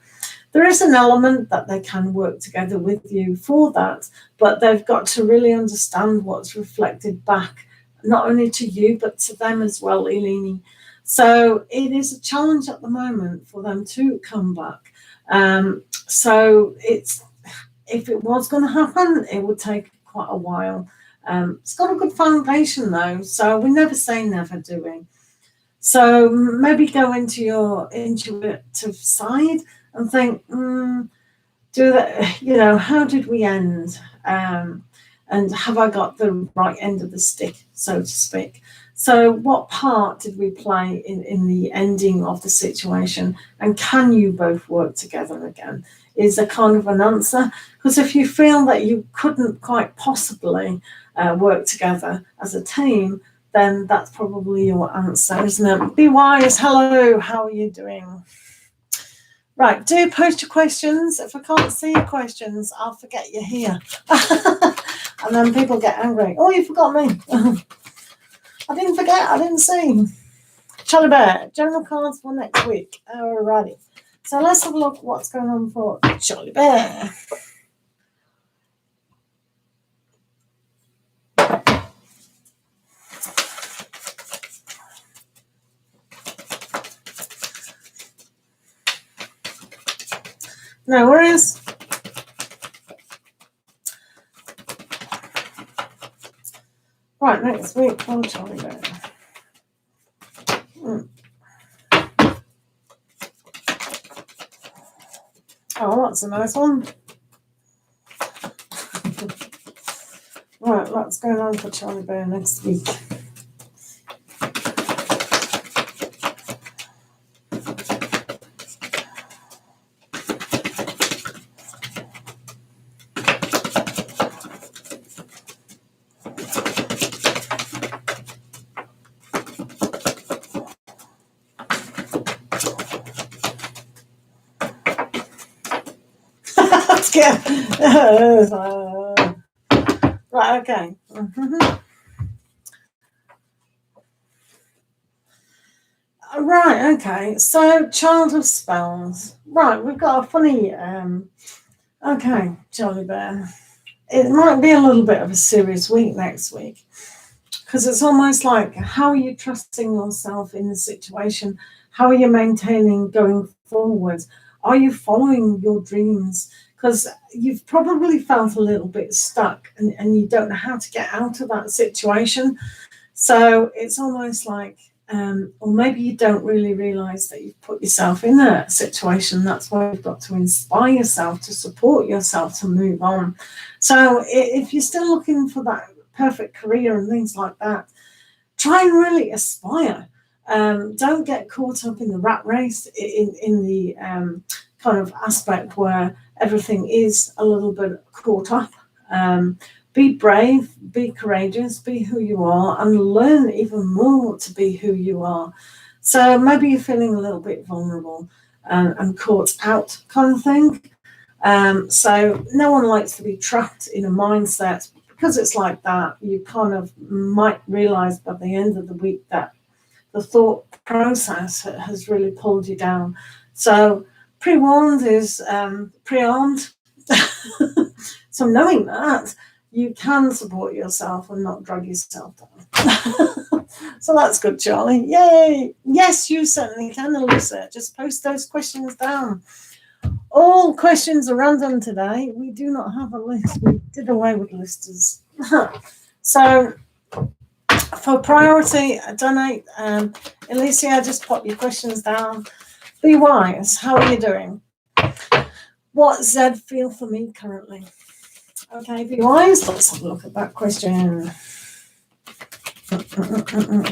There is an element that they can work together with you for that, but they've got to really understand what's reflected back, not only to you, but to them as well, Eleni. So it is a challenge at the moment for them to come back. So if it was going to happen, it would take quite a while. It's got a good foundation though, so we never say never, do we? So maybe go into your intuitive side and think, do that, how did we end? And have I got the right end of the stick, so to speak? So what part did we play in the ending of the situation? And can you both work together again? Is a kind of an answer. Because if you feel that you couldn't quite possibly work together as a team, then that's probably your answer, isn't it? Be wise. Hello, how are you doing? Right, do post your questions. If I can't see your questions, I'll forget you're here. And then people get angry. Oh, you forgot me. I didn't forget, I didn't see. Charlie Bear, general cards for next week. Alrighty. So let's have a look what's going on for Charlie Bear. No worries. Right, next week on Charlie Bear. Oh, that's a nice one. Right, what's going on for Charlie Bear next week? Right, okay. Right, okay. So, Child of Spells. Right, we've got a funny. Okay, Charlie Bear. It might be a little bit of a serious week next week, because it's almost like, how are you trusting yourself in the situation? How are you maintaining going forward? Are you following your dreams? Because you've probably felt a little bit stuck and you don't know how to get out of that situation. So it's almost like, or maybe you don't really realize that you've put yourself in a situation. That's why you've got to inspire yourself, to support yourself, to move on. So if you're still looking for that perfect career and things like that, try and really aspire. Don't get caught up in the rat race, in the kind of aspect where everything is a little bit caught up. Be brave, be courageous, be who you are, and learn even more to be who you are. So maybe you're feeling a little bit vulnerable and caught out kind of thing. So no one likes to be trapped in a mindset. Because it's like that, you kind of might realize by the end of the week that the thought process has really pulled you down. So pre-warned is pre-armed. So knowing that, you can support yourself and not drag yourself down. So that's good, Charlie. Yay! Yes, you certainly can, Elisa. Just post those questions down. All questions are random today. We do not have a list. We did away with listers. So for priority, donate. Alicia, just pop your questions down. Be wise. How are you doing? What Z feel for me currently? Okay, be wise. Let's have a look at that question.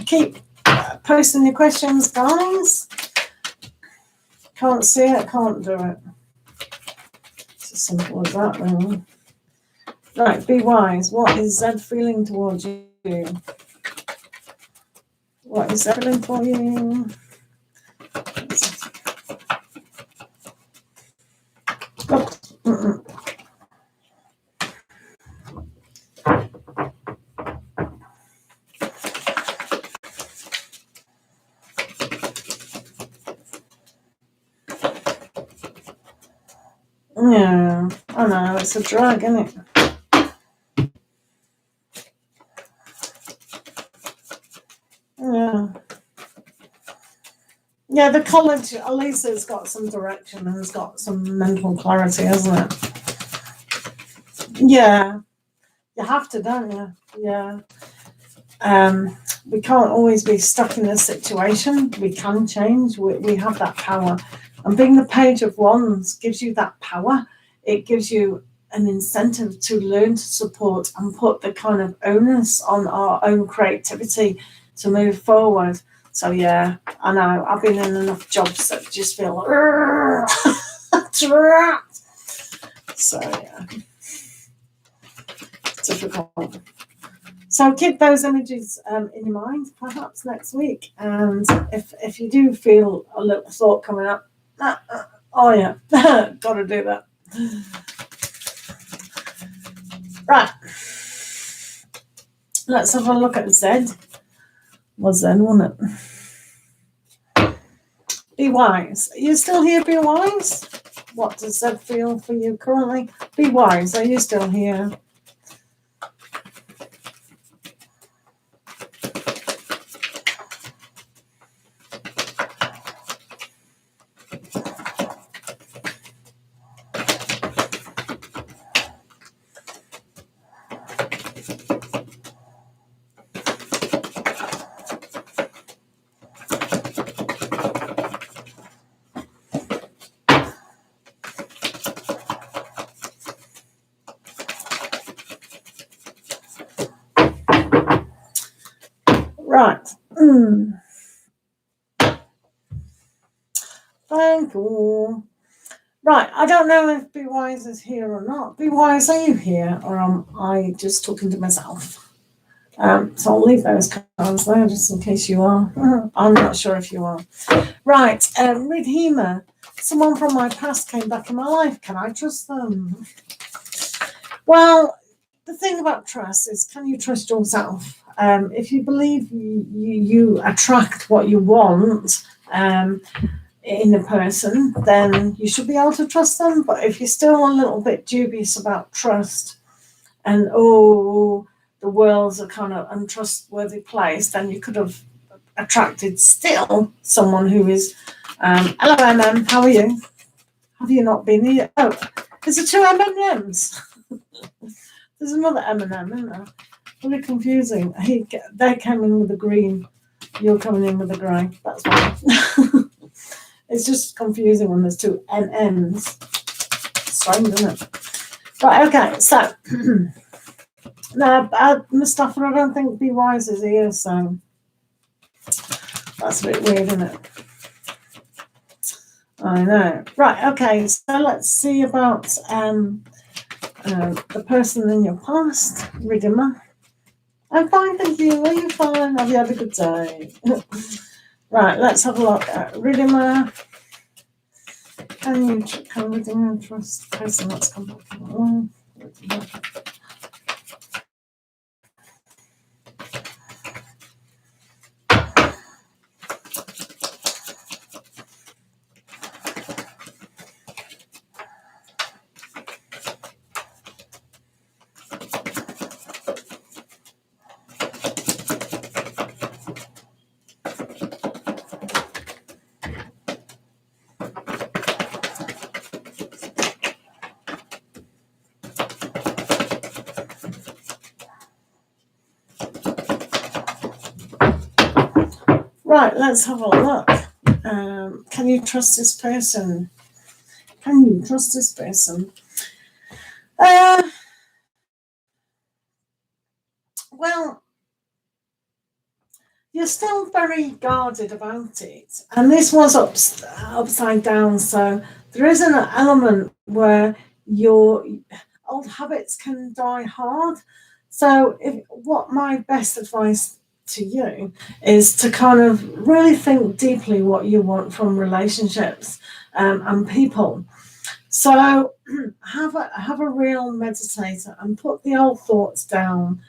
Keep posting your questions, guys. Can't see it, can't do it. It's as simple as that, really. Right, be wise. What is Z feeling towards you? What is Z feeling for you? Yeah, I know, it's a drag, isn't it? Yeah. Yeah, the college, at least it's got some direction and it's got some mental clarity, hasn't it? Yeah. You have to, don't you? Yeah. We can't always be stuck in a situation. We can change. We have that power. And being the Page of Wands gives you that power. It gives you an incentive to learn to support and put the kind of onus on our own creativity to move forward. So yeah, I know. I've been in enough jobs that just feel trapped. So yeah, difficult. So keep those images in your mind, perhaps next week. And if you do feel a little thought coming up, oh yeah, got to do that. Right. Let's have a look at Z. Was then, wasn't it? Be wise. Are you still here, be wise? What does Z feel for you currently? Be wise. Are you still here? Right. Thank you. Right. I don't know if Be Wise is here or not. Be Wise, are you here, or am I just talking to myself? So I'll leave those cards there just in case you are. I'm not sure if you are. Right. Ridhima, someone from my past came back in my life. Can I trust them? Well, the thing about trust is, can you trust yourself? If you believe you attract what you want in a person, then you should be able to trust them. But if you're still a little bit dubious about trust and, the world's a kind of untrustworthy place, then you could have attracted still someone who is, hello MM, how are you? Have you not been here? Oh, there's the two M&Ms. There's another M&M, isn't there? Really confusing. They came in with the green. You're coming in with the grey. That's why. It's just confusing when there's two M&Ms. Strange, isn't it? Right, okay, so no, Mustafa, I don't think Be Wise is here, so that's a bit weird, isn't it? I know. Right, okay, so let's see about the person in your past, Ridima. I'm fine, thank you. Are you fine? Have you had a good day? Right, let's have a look at Ridima. Can Ridima trust the person that's come back? Right, let's have a look. Can you trust this person? Can you trust this person? Well, you're still very guarded about it. And this was upside down. So there is an element where your old habits can die hard. So what my best advice to you is to kind of really think deeply what you want from relationships and people. So have a real meditator and put the old thoughts down.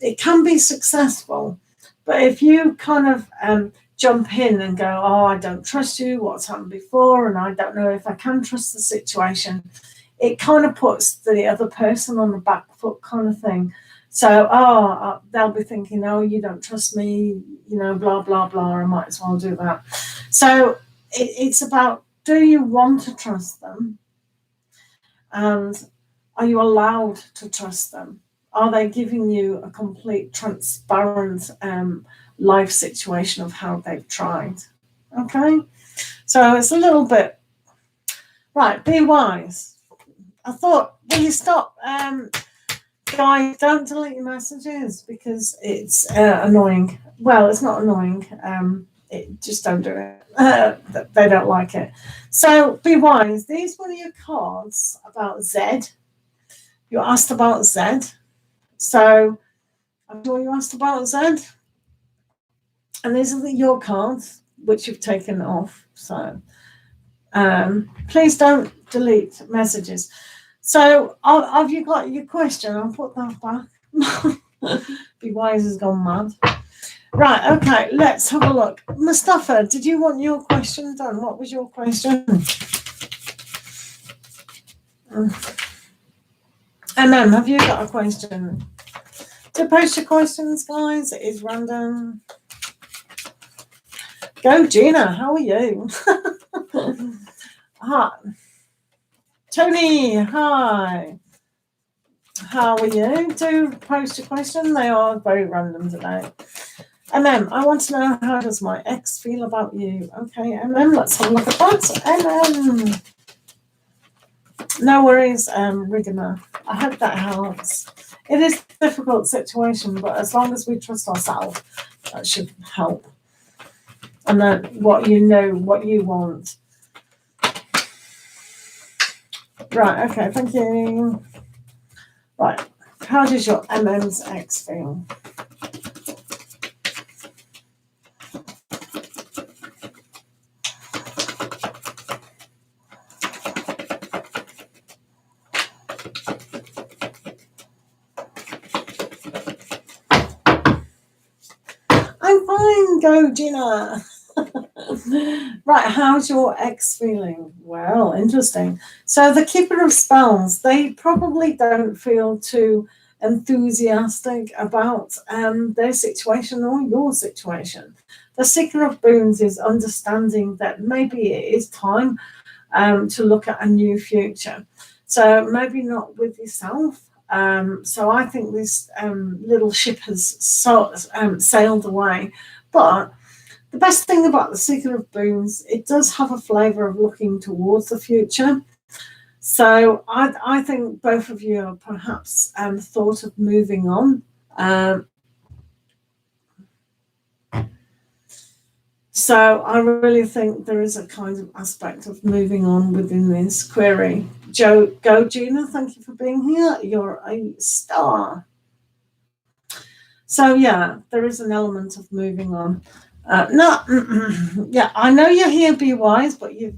It can be successful, but if you kind of jump in and go, oh, I don't trust you, what's happened before, and I don't know if I can trust the situation, it kind of puts the other person on the back foot kind of thing. So, they'll be thinking, oh, you don't trust me, blah, blah, blah, I might as well do that. So it's about, do you want to trust them? And are you allowed to trust them? Are they giving you a complete transparent life situation of how they've tried? Okay, so it's a little bit, right, be wise. I thought, will you stop? Guys, don't delete your messages because it's annoying. Well, it's not annoying. Just don't do it. They don't like it. So be wise. These were your cards about Z. You asked about Z. So I'm sure you asked about Z. And these are your cards, which you've taken off. So please don't delete messages. So have you got your question? I'll put that back. Be wise has gone mad. Right, okay, let's have a look. Mustafa, did you want your question done? What was your question? MM, have you got a question? To post your questions, guys, it is random. Go, Gina, how are you? Hi. Tony, hi. How are you? Do post your question. They are very random today. MM, I want to know, how does my ex feel about you? Okay, MM, let's have a look at that. MM. No worries, Rigama. I hope that helps. It is a difficult situation, but as long as we trust ourselves, that should help. And then what you know, what you want. Right, okay, thank you. Right, how does your MM's ex feel? I'm fine, go Gina. Right, how's your ex feeling? Well, interesting. So the Keeper of Spells, they probably don't feel too enthusiastic about their situation or your situation. The Seeker of Boons is understanding that maybe it is time to look at a new future. So maybe not with yourself. So I think this little ship has sailed away. But the best thing about the Seeker of Boons, it does have a flavour of looking towards the future. So I think both of you are perhaps thought of moving on. So I really think there is a kind of aspect of moving on within this query. Go Gina, thank you for being here. You're a star. So yeah, there is an element of moving on. Yeah, I know you're here, be wise, but you've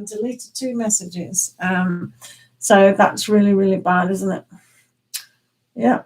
deleted 2 messages. So that's really, really bad, isn't it? Yeah.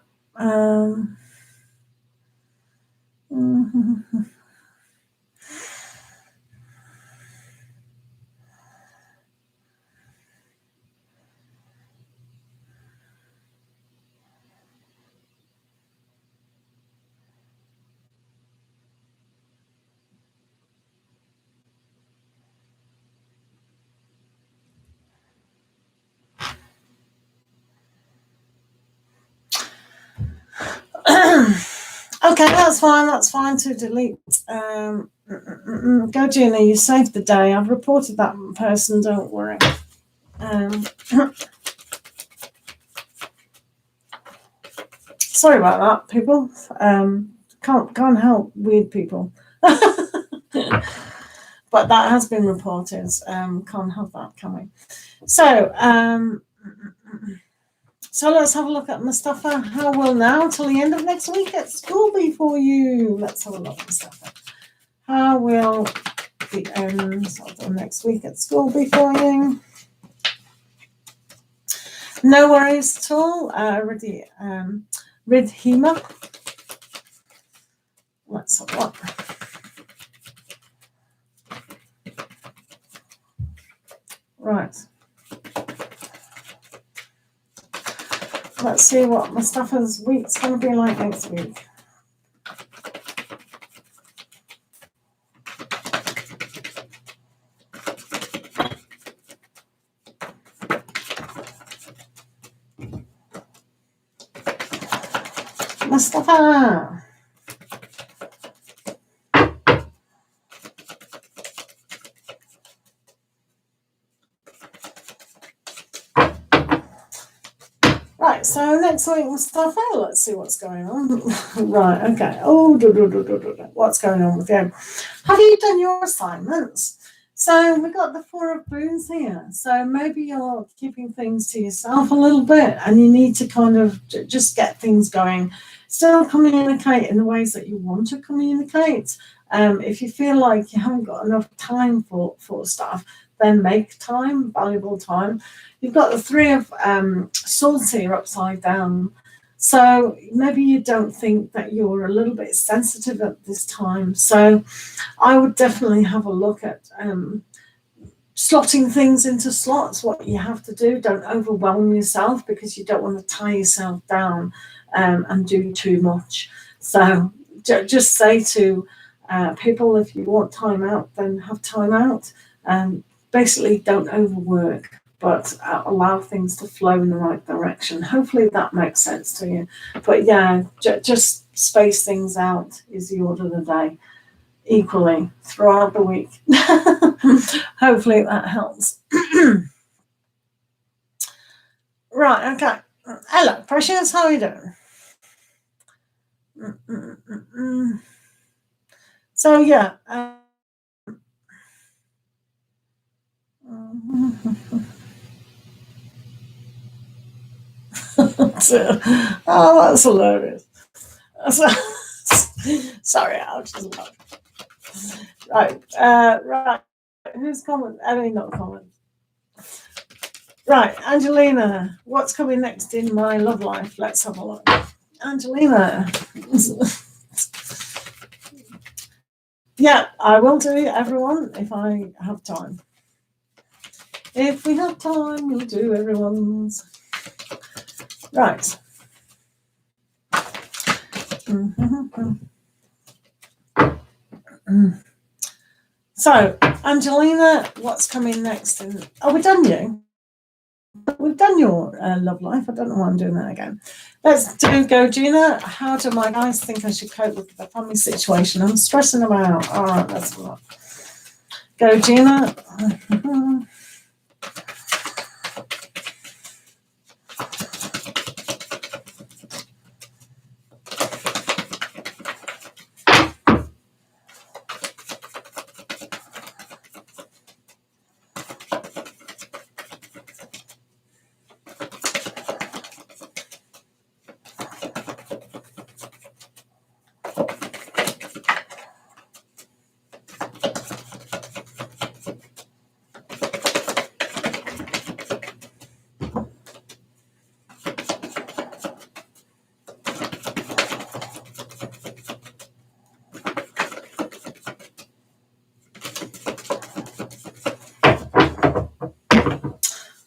Okay, that's fine to delete. Go, Gina, you saved the day. I've reported that person, don't worry. Sorry about that, people. Can't help weird people. But that has been reported. Can't have that coming. So, so let's have a look at Mustafa. How will now till the end of next week at school be for you? Let's have a look, Mustafa. How will the end of the next week at school be for you? No worries at all. Ridhima. Let's have a look. Right. Let's see what Mustafa's week's going to be like next week. Mustafa. Right, so next week, Mustafa, let's see what's going on. Right, okay. Oh, what's going on with you? Have you done your assignments? So we've got the Four of Boons here. So maybe you're keeping things to yourself a little bit and you need to kind of just get things going. Still communicate in the ways that you want to communicate. If you feel like you haven't got enough time for stuff, then make time, valuable time. You've got the Three of Swords here upside down. So maybe you don't think that you're a little bit sensitive at this time. So I would definitely have a look at slotting things into slots, what you have to do. Don't overwhelm yourself because you don't want to tie yourself down and do too much. So just say to people, if you want time out, then have time out. Basically, don't overwork, but allow things to flow in the right direction. Hopefully that makes sense to you. But yeah, just space things out is the order of the day equally throughout the week. Hopefully that helps. Right, okay. Hello, Precious, how are you doing? So yeah. Oh, that's hilarious. Sorry, I'll just laugh. Right, right. Who's comment? I mean, not comment. Right, Angelina, what's coming next in my love life? Let's have a look. Angelina. Yeah, I will do it, everyone, if I have time. If we have time, we'll do everyone's. Right. So, Angelina, what's coming next? Oh, we've done you. We've done your love life. I don't know why I'm doing that again. Let's go, Gina. How do my guys think I should cope with the family situation? I'm stressing them out. All right, let's look. Go, Gina.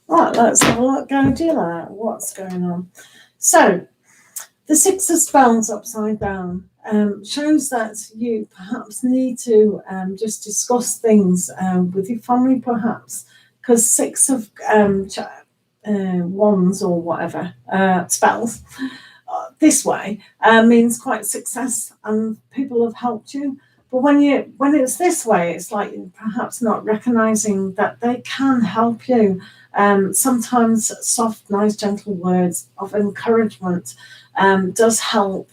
Right, let's have a look. Go do that. What's going on? So, the Six of Spells upside down shows that you perhaps need to just discuss things with your family, perhaps, because Six of Wands or whatever spells this way means quite success and people have helped you. But when it's this way, it's like you're perhaps not recognizing that they can help you. Sometimes soft, nice, gentle words of encouragement does help.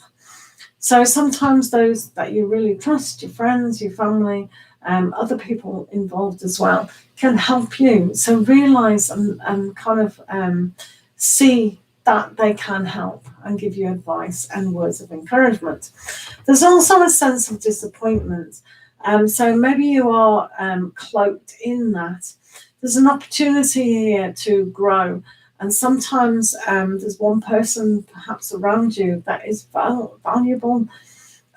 So sometimes those that you really trust, your friends, your family, other people involved as well, can help you. So realize and kind of see that they can help and give you advice and words of encouragement. There's also a sense of disappointment. So maybe you are cloaked in that. There's an opportunity here to grow. And sometimes there's one person perhaps around you that is valuable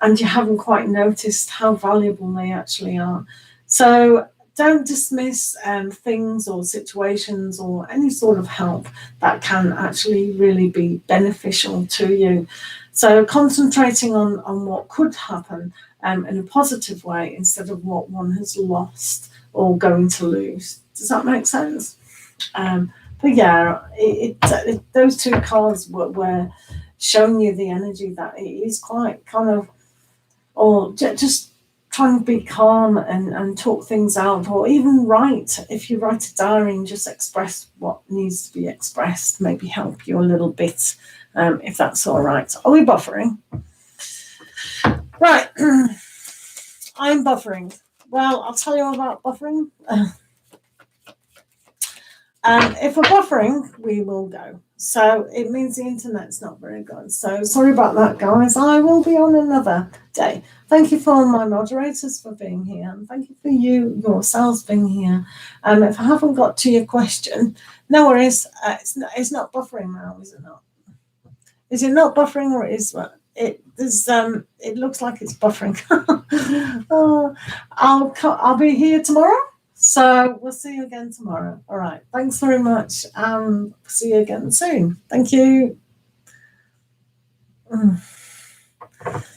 and you haven't quite noticed how valuable they actually are. So don't dismiss things or situations or any sort of help that can actually really be beneficial to you. So concentrating on what could happen in a positive way instead of what one has lost or going to lose. Does that make sense? But yeah, those two cards were showing you the energy that it is quite kind of, or just trying to be calm and talk things out, or even write. If you write a diary and just express what needs to be expressed, maybe help you a little bit, if that's all right. Are we buffering? Right. I'm buffering. Well, I'll tell you all about buffering. If we're buffering, we will go. So it means the internet's not very good. So sorry about that, guys. I will be on another day. Thank you for my moderators for being here. And thank you for yourselves being here. If I haven't got to your question, no worries. It's not buffering now, is it not? Is it not buffering or is it? It looks like it's buffering. I'll be here tomorrow. So we'll see you again tomorrow. All right. Thanks very much. See you again soon. Thank you.